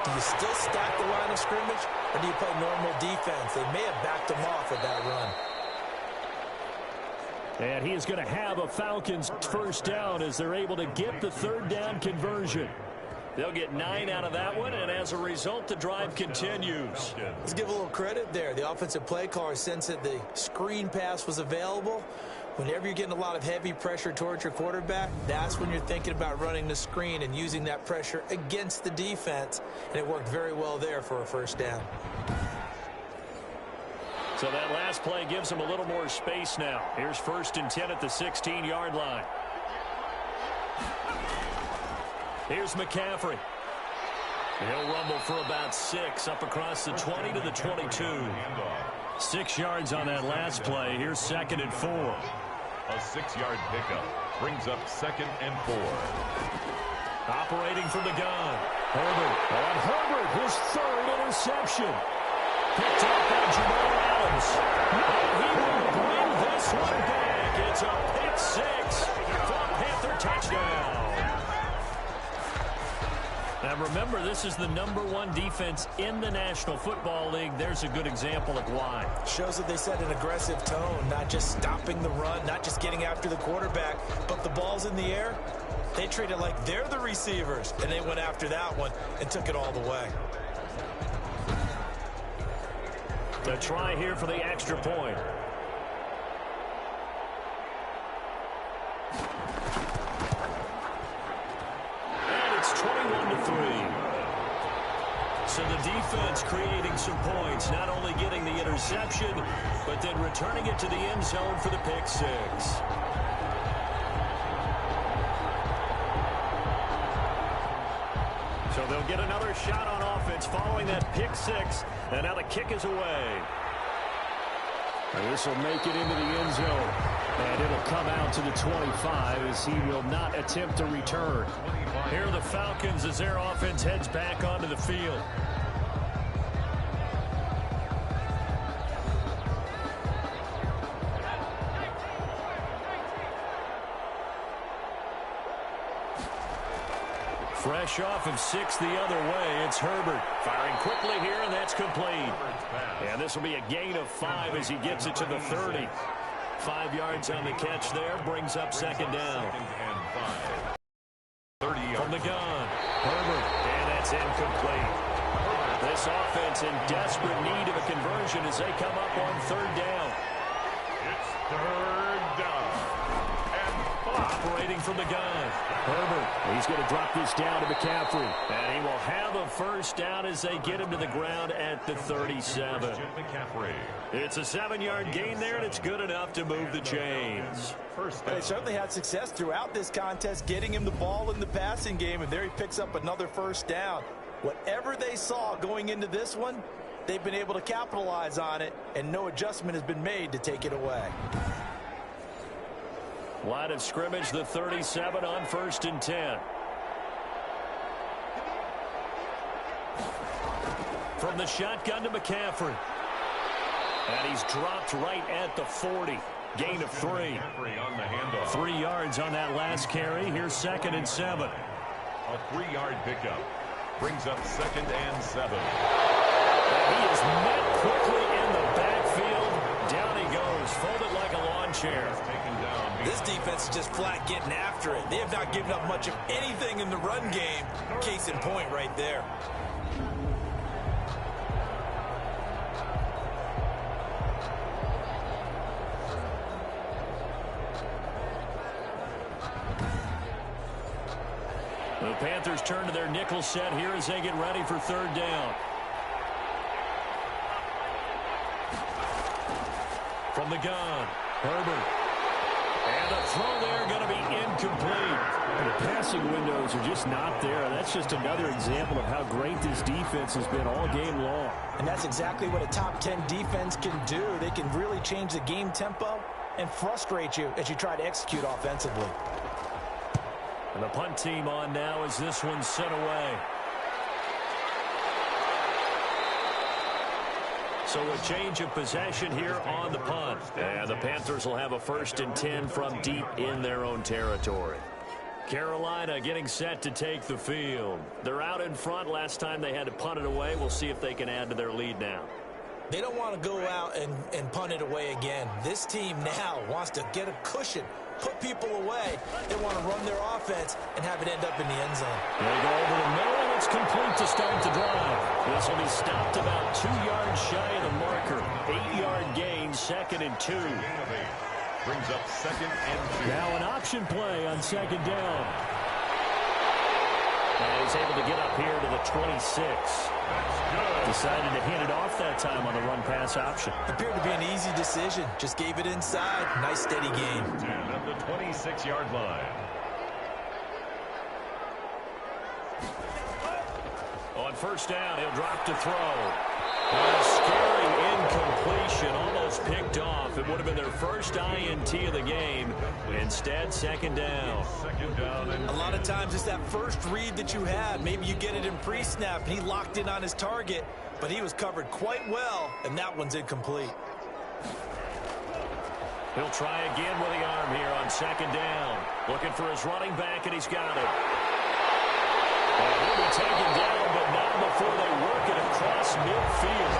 do you still stack the line of scrimmage, or do you play normal defense? They may have backed them off with that run. And he is going to have a Falcons first down as they're able to get the 3rd down conversion. They'll get 9 out of that one, and as a result, the drive continues. Let's give a little credit there. The offensive play caller sensed that the screen pass was available. Whenever you're getting a lot of heavy pressure towards your quarterback, that's when you're thinking about running the screen and using that pressure against the defense, and it worked very well there for a first down. So that last play gives them a little more space now. Here's 1st and 10 at the 16-yard line. Here's McCaffrey. He'll rumble for about 6 up across the 20 to the 22. 6 yards on that last play. Here's 2nd and 4. A 6-yard pickup brings up 2nd and 4. Operating from the gun. Herbert. And Herbert, his 3rd interception. Picked up by Jamal Adams. And he will bring this one back. It's a pick 6 for a Panther touchdown. Now remember, this is the #1 defense in the National Football League. There's a good example of why. Shows that they set an aggressive tone, not just stopping the run, not just getting after the quarterback, but the ball's in the air. They treat it like they're the receivers, and they went after that one and took it all the way. The try here for the extra point. And it's 21-3. So the defense creating some points, not only getting the interception, but then returning it to the end zone for the pick 6. So they'll get another shot on offense following that pick 6. And now the kick is away. And this will make it into the end zone. And it'll come out to the 25 as he will not attempt to return. Here are the Falcons as their offense heads back onto the field. Fresh off of 6 the other way, it's Herbert. Firing quickly here, and that's complete. And this will be a gain of 5 as he gets it to the 30. 5 yards on the catch there, brings up 2nd down. From the gun, Herbert, and that's incomplete. This offense in desperate need of a conversion as they come up on 3rd down. It's 3rd down. Operating from the gun. Herbert, he's going to drop this down to McCaffrey. And he will have a first down as they get him to the ground at the 37. It's a 7-yard gain there, and it's good enough to move the chains. They certainly had success throughout this contest, getting him the ball in the passing game, and there he picks up another first down. Whatever they saw going into this one, they've been able to capitalize on it, and no adjustment has been made to take it away. Line of scrimmage, the 37 on 1st and 10. From the shotgun to McCaffrey. And he's dropped right at the 40. Gain of 3. 3 yards on that last carry. Here's 2nd and 7. A 3-yard pickup brings up 2nd and 7. And he is met quickly in the backfield. Down he goes, folded like a lawn chair. This defense is just flat getting after it. They have not given up much of anything in the run game. Case in point right there. The Panthers turn to their nickel set here as they get ready for 3rd down. From the gun, Herbert. And the throw there going to be incomplete. The passing windows are just not there. That's just another example of how great this defense has been all game long. And that's exactly what a top 10 defense can do. They can really change the game tempo and frustrate you as you try to execute offensively. And the punt team on now as this one's sent away. So a change of possession here on the punt. And the Panthers will have a 1st and 10 from deep in their own territory. Carolina getting set to take the field. They're out in front. Last time they had to punt it away. We'll see if they can add to their lead now. They don't want to go out and punt it away again. This team now wants to get a cushion put people away. They want to run their offense and have it end up in the end zone. They go over the middle, and it's complete to start the drive. This will be stopped about 2 yards shy of the marker. 8-yard gain, 2nd and 2. Brings up 2nd and 2. Now an option play on 2nd down. And he's able to get up here to the 26. That's good. Decided to hand it off that time on the run-pass option. Appeared to be an easy decision. Just gave it inside. Nice steady gain. 10 at the 26-yard line. On 1st down, he'll drop to throw. A scary incompletion, almost picked off. It would have been their first INT of the game. Instead, 2nd down. 2nd down. And a lot of times it's that first read that you had. Maybe you get it in pre-snap, and he locked in on his target, but he was covered quite well, and that one's incomplete. He'll try again with the arm here on 2nd down. Looking for his running back, and he's got it. And he'll be taken down, but not before they work it across midfield.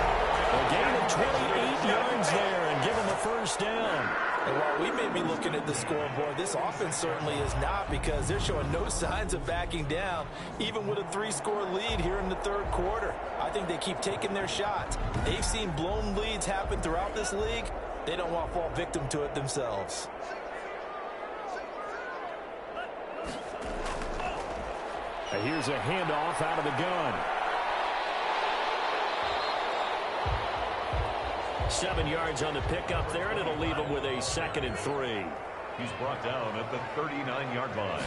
A gain of 28 yards there and give him the 1st down. And while we may be looking at the scoreboard, this offense certainly is not, because they're showing no signs of backing down, even with a 3-score lead here in the 3rd quarter. I think they keep taking their shots. They've seen blown leads happen throughout this league. They don't want to fall victim to it themselves. And here's a handoff out of the gun. 7 yards on the pickup there, and it'll leave him with a 2nd and 3. he's brought down at the 39-yard line.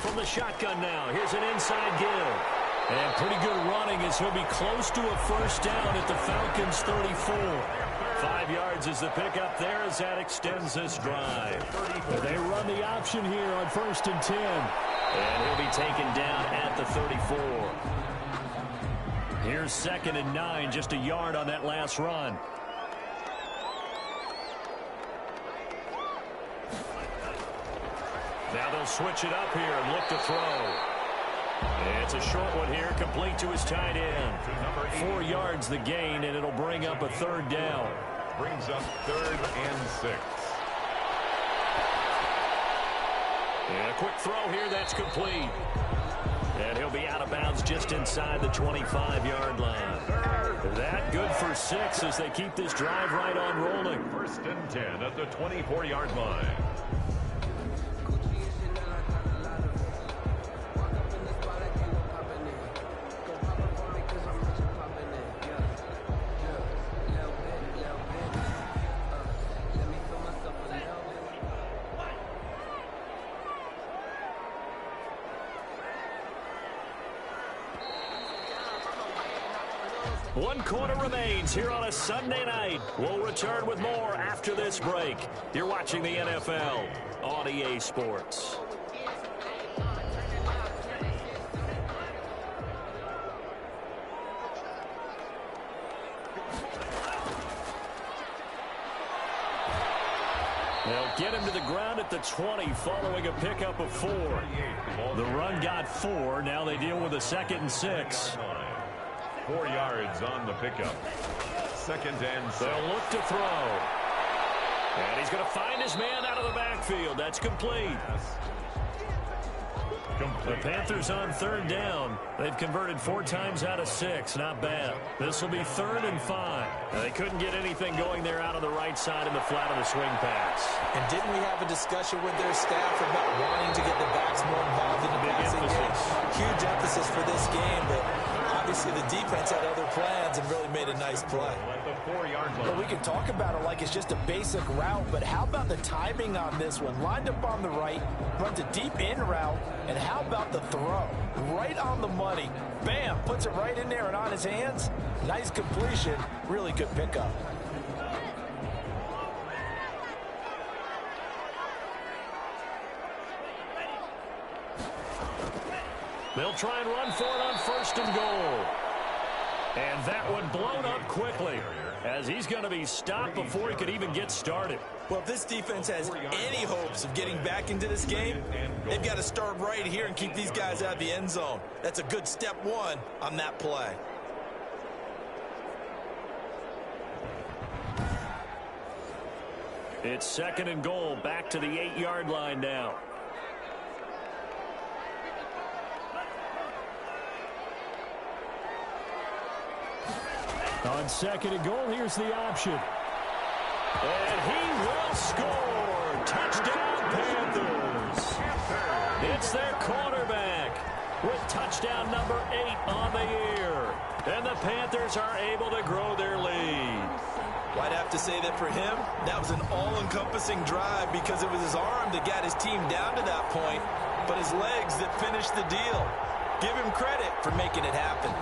From the shotgun now, here's an inside give. And pretty good running as he'll be close to a 1st down at the Falcons' 34. 5 yards is the pickup there as that extends this drive. They run the option here on 1st and 10. And he'll be taken down at the 34. Here's 2nd and 9, just a yard on that last run. Now they'll switch it up here and look to throw. It's a short one here, complete to his tight end. 4 yards the gain, and it'll bring up a 3rd down. Brings up 3rd and 6. And a quick throw here, that's complete. And he'll be out of bounds just inside the 25-yard line. That good for 6 as they keep this drive right on rolling. 1st and 10 at the 24-yard line. One quarter remains here on a Sunday night. We'll return with more after this break. You're watching the NFL on EA Sports. They'll get him to the ground at the 20 following a pickup of 4. The run got 4. Now they deal with a 2nd and 6. 4 yards on the pickup. 2nd and 6. They'll look to throw. And he's going to find his man out of the backfield. That's complete. The Panthers on 3rd down. They've converted 4 times out of 6. Not bad. This will be 3rd and 5. Now, they couldn't get anything going there out on the right side in the flat of the swing pass. And didn't we have a discussion with their staff about wanting to get the backs more involved in the passing game? Huge emphasis for this game, but obviously the defense had other plans and really made a nice play. Well, we can talk about it like it's just a basic route, but how about the timing on this one? Lined up on the right, runs a deep in route, and how about the throw? Right on the money. Bam, puts it right in there and on his hands. Nice completion, really good pickup. They'll try and run for it on 1st and goal. And that one blown up quickly as he's going to be stopped before he could even get started. Well, if this defense has any hopes of getting back into this game, they've got to start right here and keep these guys out of the end zone. That's a good step 1 on that play. It's 2nd and goal, back to the 8-yard line now. On 2nd and goal, here's the option. And he will score. Touchdown, Panthers. It's their quarterback with touchdown number 8 on the year. And the Panthers are able to grow their lead. Well, I'd have to say that for him, that was an all-encompassing drive because it was his arm that got his team down to that point, but his legs that finished the deal. Give him credit for making it happen.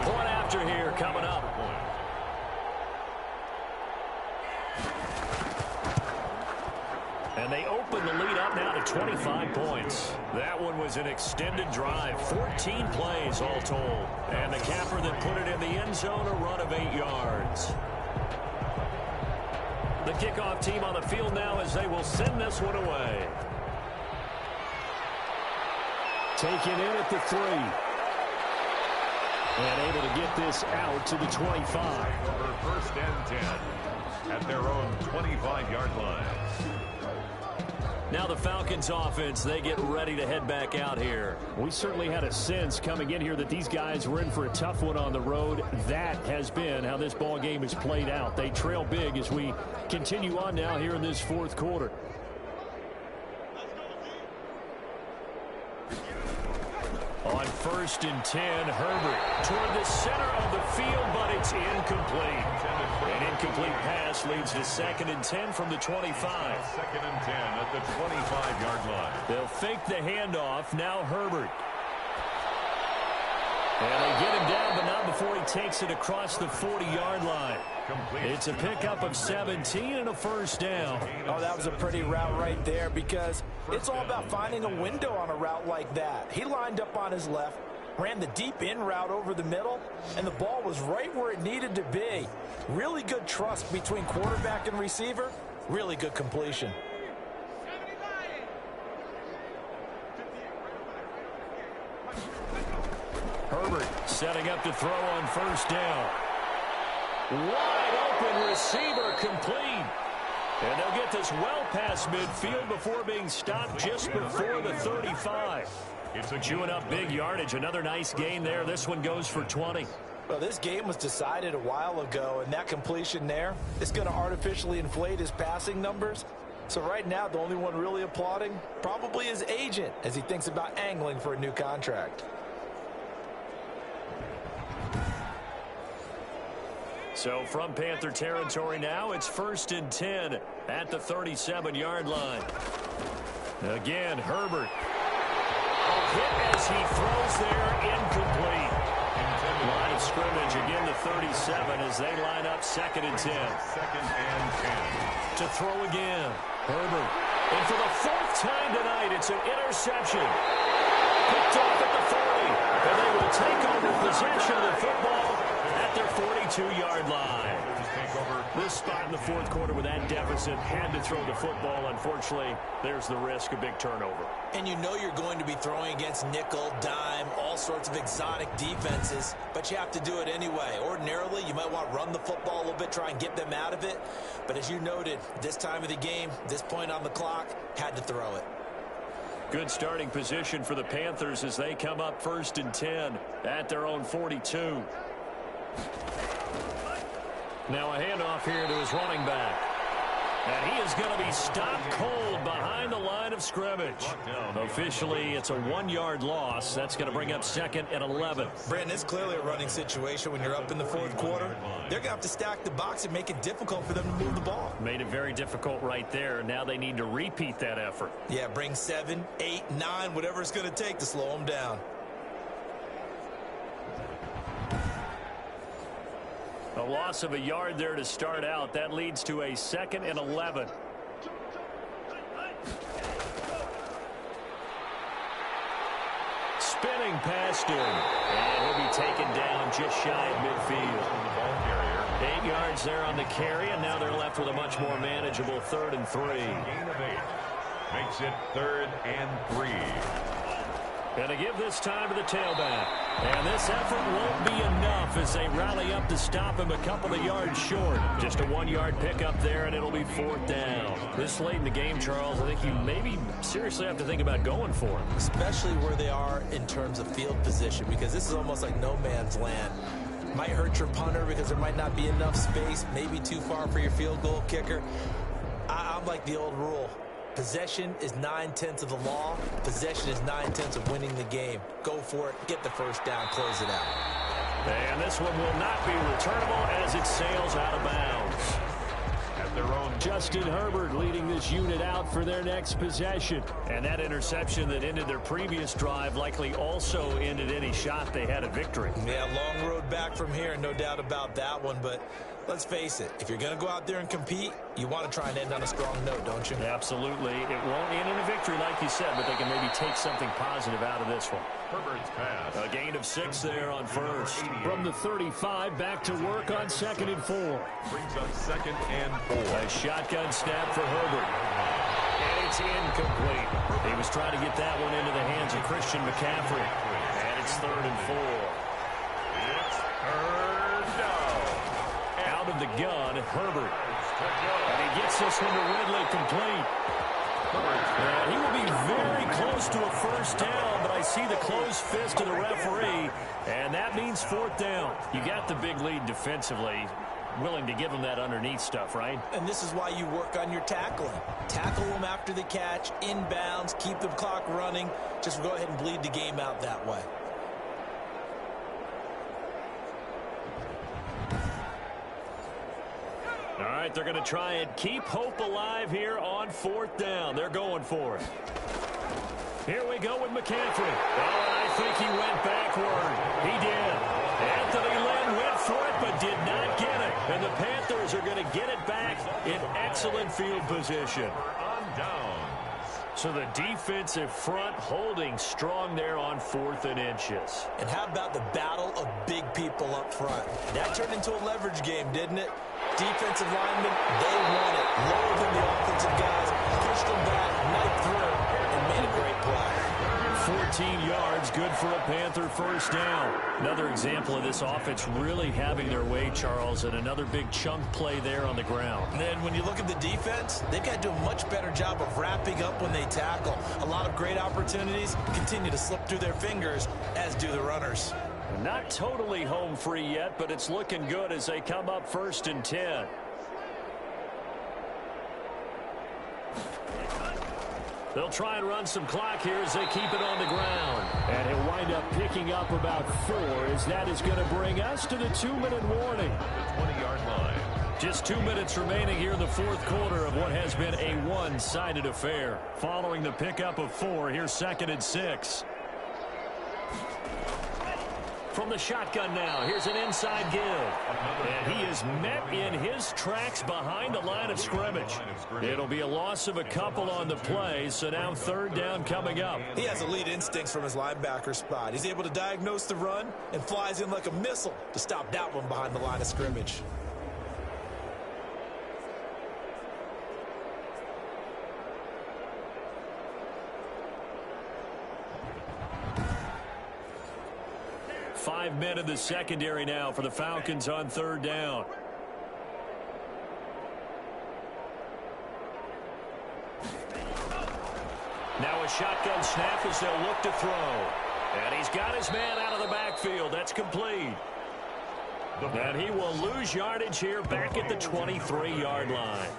Point after here coming up. And they open the lead up now to 25 points. That one was an extended drive, 14 plays all told. And the capper that put it in the end zone, a run of 8 yards. The kickoff team on the field now as they will send this one away. Taken in at the 3. And able to get this out to the 25. For 1st and 10 at their own 25-yard line. Now the Falcons offense, they get ready to head back out here. We certainly had a sense coming in here that these guys were in for a tough one on the road. That has been how this ball game has played out. They trail big as we continue on now here in this 4th quarter. On 1st and 10, Herbert toward the center of the field, but it's incomplete. An incomplete pass leads to 2nd and 10 from the 25. 2nd and 10 at the 25-yard line. They'll fake the handoff. Now Herbert. And they get him down, but not before he takes it across the 40-yard line. It's a pickup of 17 and a 1st down. Oh, that was a pretty route right there because it's all about finding a window on a route like that. He lined up on his left, ran the deep in route over the middle, and the ball was right where it needed to be. Really good trust between quarterback and receiver. Really good completion. Herbert setting up to throw on 1st down. Wide open receiver complete. And they'll get this well past midfield before being stopped just before the 35. It's chewing up big yardage. Another nice gain there. This one goes for 20. Well, this game was decided a while ago, and that completion there is going to artificially inflate his passing numbers. So right now, the only one really applauding probably his agent as he thinks about angling for a new contract. So from Panther territory now, it's 1st and 10 at the 37-yard line. Again, Herbert. Hit as he throws there, incomplete. Line of scrimmage, again the 37 as they line up 2nd and 10. 2nd and 10. To throw again, Herbert. And for the 4th time tonight, it's an interception. Picked off at the 40. And they will take over possession of the football at their 42-yard line. This spot in the 4th quarter with that deficit had to throw the football. Unfortunately, there's the risk of big turnover. And you know you're going to be throwing against nickel, dime, all sorts of exotic defenses, but you have to do it anyway. Ordinarily, you might want to run the football a little bit, try and get them out of it. But as you noted, this time of the game, this point on the clock, had to throw it. Good starting position for the Panthers as they come up 1st and 10 at their own 42. Now a handoff here to his running back. And he is going to be stopped cold behind the line of scrimmage. Officially, it's a 1-yard loss. That's going to bring up 2nd and 11. Brandon, it's clearly a running situation when you're up in the 4th quarter. They're going to have to stack the box and make it difficult for them to move the ball. Made it very difficult right there. Now they need to repeat that effort. Yeah, bring 7, 8, 9, whatever it's going to take to slow them down. A loss of a yard there to start out. That leads to a 2nd and 11. Spinning past him. And he'll be taken down just shy of midfield. 8 yards there on the carry, and now they're left with a much more manageable 3rd and 3. Gain of 8. Makes it 3rd and 3. And to give this time to the tailback. And this effort won't be enough as they rally up to stop him a couple of yards short. Just a 1-yard pickup there, and it'll be 4th down. This late in the game, Charles, I think you maybe seriously have to think about going for him. Especially where they are in terms of field position, because this is almost like no man's land. Might hurt your punter because there might not be enough space, maybe too far for your field goal kicker. I'm like the old rule. Possession is 9/10 of the law. Possession is 9/10 of winning the game. Go for it. Get the first down. Close it out. And this one will not be returnable as it sails out of bounds. At their own. Justin Herbert leading this unit out for their next possession. And that interception that ended their previous drive likely also ended any shot they had at victory. Yeah, long road back from here, no doubt about that one. But let's face it, if you're going to go out there and compete, you want to try and end on a strong note, don't you? Absolutely. It won't end in a victory like you said, but they can maybe take something positive out of this one. Herbert's pass. A gain of 6 there on first. From the 35, back to work on 2nd and 4. Brings up 2nd and 4. A shotgun snap for Herbert. And it's incomplete. He was trying to get that one into the hands of Christian McCaffrey. And it's 3rd and 4. It's 3rd down. Out of the gun, Herbert. And he gets this one to Ridley complete. And he will be very close to a first down, but I see the closed fist of the referee, and that means 4th down. You got the big lead defensively. Willing to give him that underneath stuff, right? And this is why you work on your tackling. Tackle them after the catch, inbounds, keep the clock running. Just go ahead and bleed the game out that way. All right, they're going to try and keep hope alive here on 4th down. They're going for it. Here we go with McCaffrey. Oh, and I think he went backward. He did. Anthony Lynn went for it, but did not get it. And the Panthers are going to get it back in excellent field position. On downs. So the defensive front holding strong there on 4th and inches. And how about the battle of big people up front? That turned into a leverage game, didn't it? Defensive linemen, they won it. Lower than the offensive guys, pushed them back, knifed through, and made a great play. 14 yards, good for a Panther first down. Another example of this offense really having their way, Charles, and another big chunk play there on the ground. And then when you look at the defense, they've got to do a much better job of wrapping up when they tackle. A lot of great opportunities continue to slip through their fingers, as do the runners. Not totally home free yet, but it's looking good as they come up 1st and 10. They'll try and run some clock here as they keep it on the ground. And he'll wind up picking up about 4 as that is going to bring us to the 2-minute warning. The 20-yard line. Just 2 minutes remaining here in the 4th quarter of what has been a one-sided affair. Following the pickup of 4, here's 2nd and 6. From the shotgun now, here's an inside give. And he is met in his tracks behind the line of scrimmage. It'll be a loss of a couple on the play, so now 3rd down coming up. He has elite instincts from his linebacker spot. He's able to diagnose the run and flies in like a missile to stop that one behind the line of scrimmage. Five men in the secondary now for the Falcons on 3rd down. Now a shotgun snap as they'll look to throw. And he's got his man out of the backfield. That's complete. And he will lose yardage here back at the 23-yard line.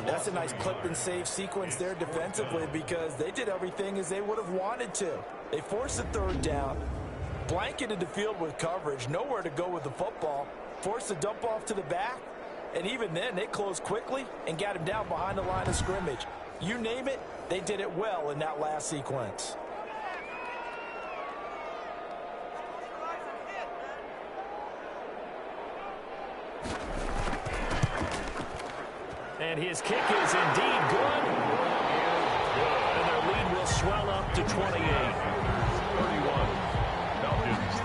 That's a nice clip and save sequence there defensively because they did everything as they would have wanted to. They forced the 3rd down, blanketed the field with coverage, nowhere to go with the football, forced the dump off to the back, and even then they closed quickly and got him down behind the line of scrimmage. You name it, they did it well in that last sequence. And his kick is indeed good. And their lead will swell up to 28. 31. Falcons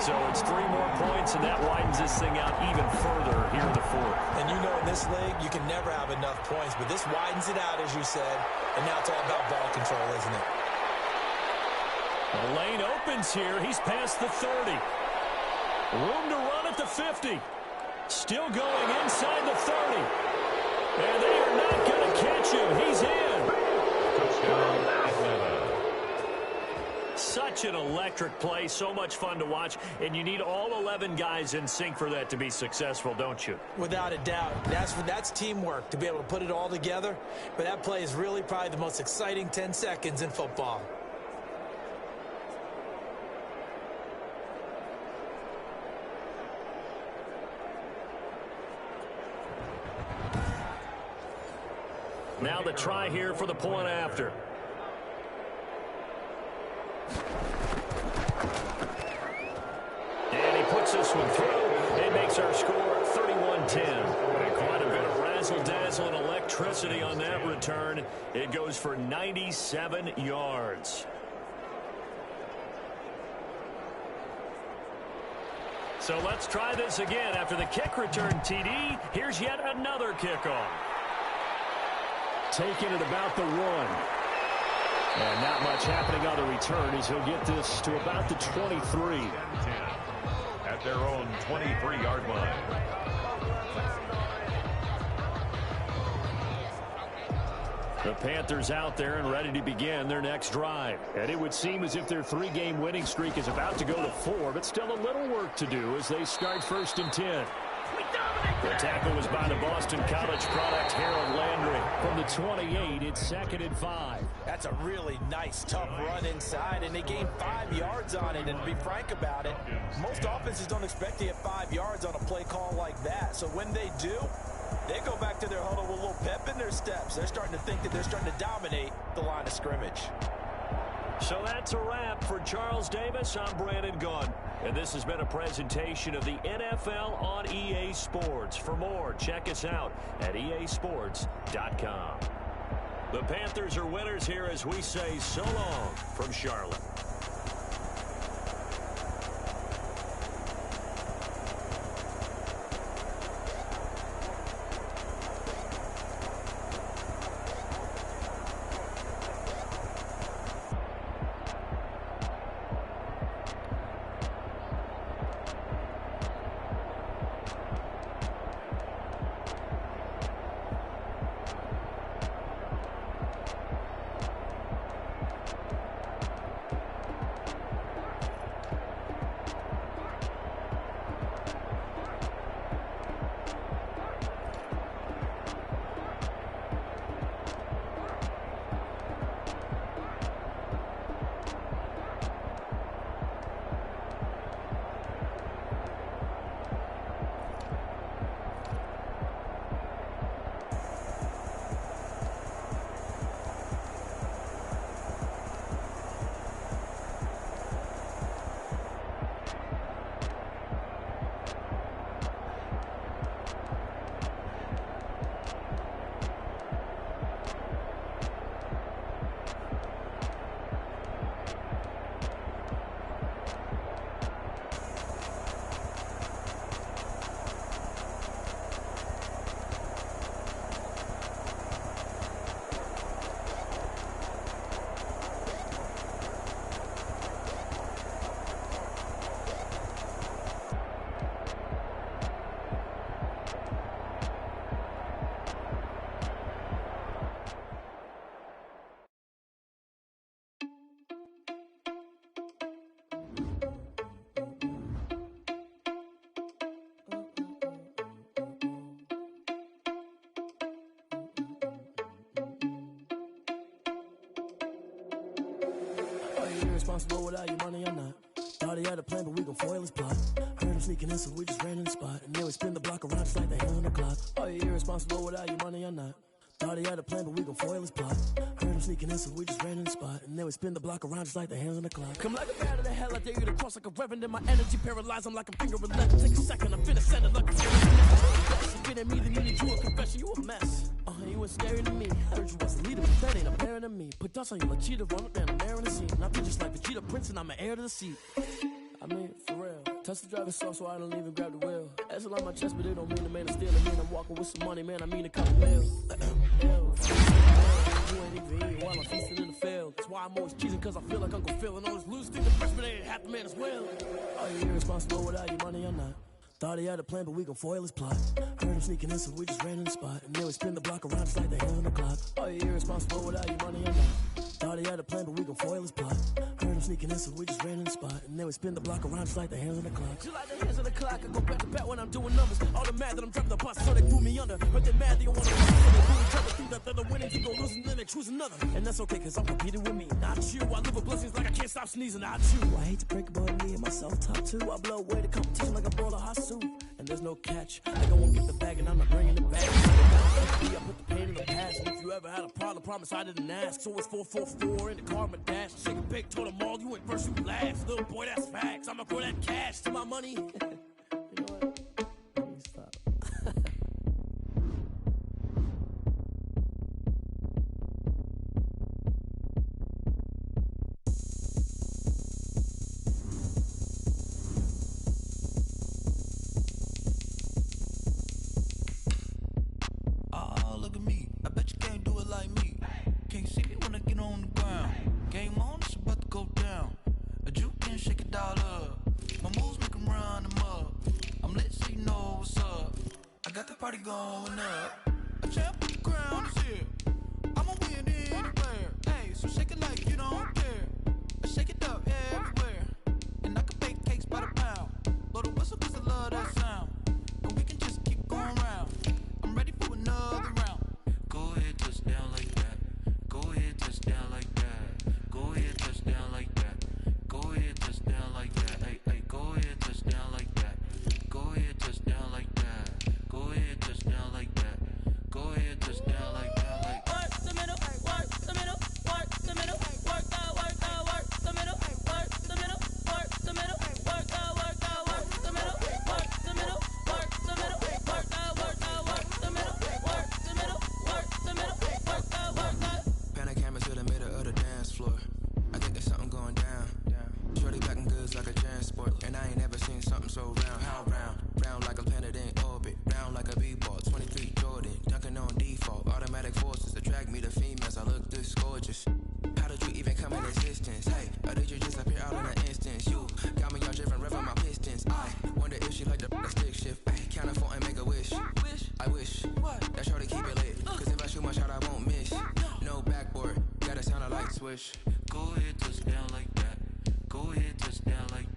3. So it's 3 more points, and that widens this thing out even further here in the fourth. And you know in this league, you can never have enough points, but this widens it out, as you said, and now it's all about ball control, isn't it? The lane opens here. He's past the 30. Room to run at the 50. Still going inside the 30. And they are not going to catch him. He's in. Touchdown, Atlanta. Such an electric play, so much fun to watch, and you need all 11 guys in sync for that to be successful, don't you? Without a doubt. That's teamwork, to be able to put it all together. But that play is really probably the most exciting 10 seconds in football. Now the try here for the point after. And he puts this one through. It makes our score 31-10. Quite a bit of razzle-dazzle and electricity on that return. It goes for 97 yards. So let's try this again. After the kick return TD, here's yet another kickoff. Taking it about the 1. And not much happening on the return as he'll get this to about the 23. 10 at their own 23-yard line. The Panthers out there and ready to begin their next drive. And it would seem as if their 3-game winning streak is about to go to 4, but still a little work to do as they start 1st and 10. The tackle was by the Boston College product, Harold Landry. From the 28, it's 2nd and 5. That's a really nice, tough run inside, and they gained 5 yards on it. And to be frank about it, most offenses don't expect to get 5 yards on a play call like that. So when they do, they go back to their huddle with a little pep in their steps. They're starting to think that they're starting to dominate the line of scrimmage. So that's a wrap for Charles Davis. I'm Brandon Gaudin. And this has been a presentation of the NFL on EA Sports. For more, check us out at easports.com. The Panthers are winners here as we say so long from Charlotte. Irresponsible without your money or not. Thought he had a plan, but we gon' foil his plot. Heard him sneaking in, so we just ran in the spot. And then we spin the block around just like the hand on the clock. Are you irresponsible without your money or not? Thought he had a plan, but we gon' foil his plot. Heard him sneaking in, so we just ran in the spot. And then we spin the block around just like the hands on the clock. Come like a bat of the hell, I dare you to cross like a reverend. In my energy paralyzed, I'm like a finger of left. Take a second, I'm finna send it like a finger. Get at me, then you need you a confession, you a mess. You was scary to me. Heard you was a leader, but that ain't apparent to me. Put dust on you like cheetah, run up down the air in the scene. And I feel just like Vegeta Prince, and I'm an heir to the seat. I mean, for real. Touch the driver's soft so I don't even grab the wheel. That's a lot on my chest, but it don't mean the man is stealing. Mean I'm walking with some money, man. I mean a couple bills. You ain't even eating while I'm feasting in the field. That's why I'm always cheesing, cause I feel like Uncle Phil. And all this losing thing the freshman ain't half the man as well. Are you irresponsible without your money or not? Thought he had a plan, but we gon' foil his plot. Heard him sneaking in, so we just ran in the spot. And then we spin the block around just like the hand on the clock. Are you irresponsible without your money or not? Thought he had a plan, but we gon' foil his plot. Heard him sneaking in, so we just ran in the spot. And then we spin the block around just like the hands on the clock. Just like the hands on the clock, I go back to back when I'm doing numbers. All the mad that I'm dropping the bus, so they threw me under. But they're mad, they don't wanna fight, so they do each other. Think that they're the winning, you go losing, then they choose another. And that's okay, cause I'm competing with me, not you. I live with blessings like I can't stop sneezing, not you. I hate to break it, but me and myself top two. I blow away the competition like I brought a hot suit. And there's no catch. I go and get the bag and I'm not bringing it back. I put the pain in the past. And if you ever had a problem, promise I didn't ask. So it's 444 in the car, my dash. Shake a big, told them all, you ain't first, you last. Little boy, that's facts. I'ma throw that cash to my money. You know what? Let me stop. Oh, look at me. I bet you can't do it like me. Can't see me when I get on the ground. Game on, it's about to go down. A juke can shake it all up. My moves make 'em run them up. I'm lit so you know what's up. I got the party going up. A champ on the ground is here. I'ma win anywhere. Hey, so shake it like you don't care. I shake it up everywhere. And I can bake cakes by the pound. Blow the whistle 'cause I love that sound. And we can just keep going round. I'm ready for another round. Go ahead, touch down like that. Go ahead, touch down like that. Go ahead, touch down like that. Go ahead, touch down like that. Hey, hey, go ahead, touch down like that. Go ahead, touch down like that. Go ahead, touch down like that. Go ahead, touch down like that. Like work the middle, work the middle, work the middle, work the middle, work the middle, work the middle, work the middle, work the middle, work the middle, work the middle, work the middle, work the middle, work the. Pan a camera to the middle of the dance floor. I think there's something going down. Shorty packing goods like a transport. And I ain't never seen something so round. How round? Round like a planet in orbit. Round like a b-ball. 23 Jordan. Dunking on default. Automatic forces attract me to females. I look this gorgeous. How did you even come in existence? Hey, or did you just appear out in an instance? You got me all driven, revving my pistons. I wonder if she like the stick shift. Ay, count it 4 and make a wish. I wish that shorty keep it lit. Cause if I shoot my shot, I won't miss. No backboard, gotta sound a light swish. go ahead, touch down like that. Go ahead, touch down like that.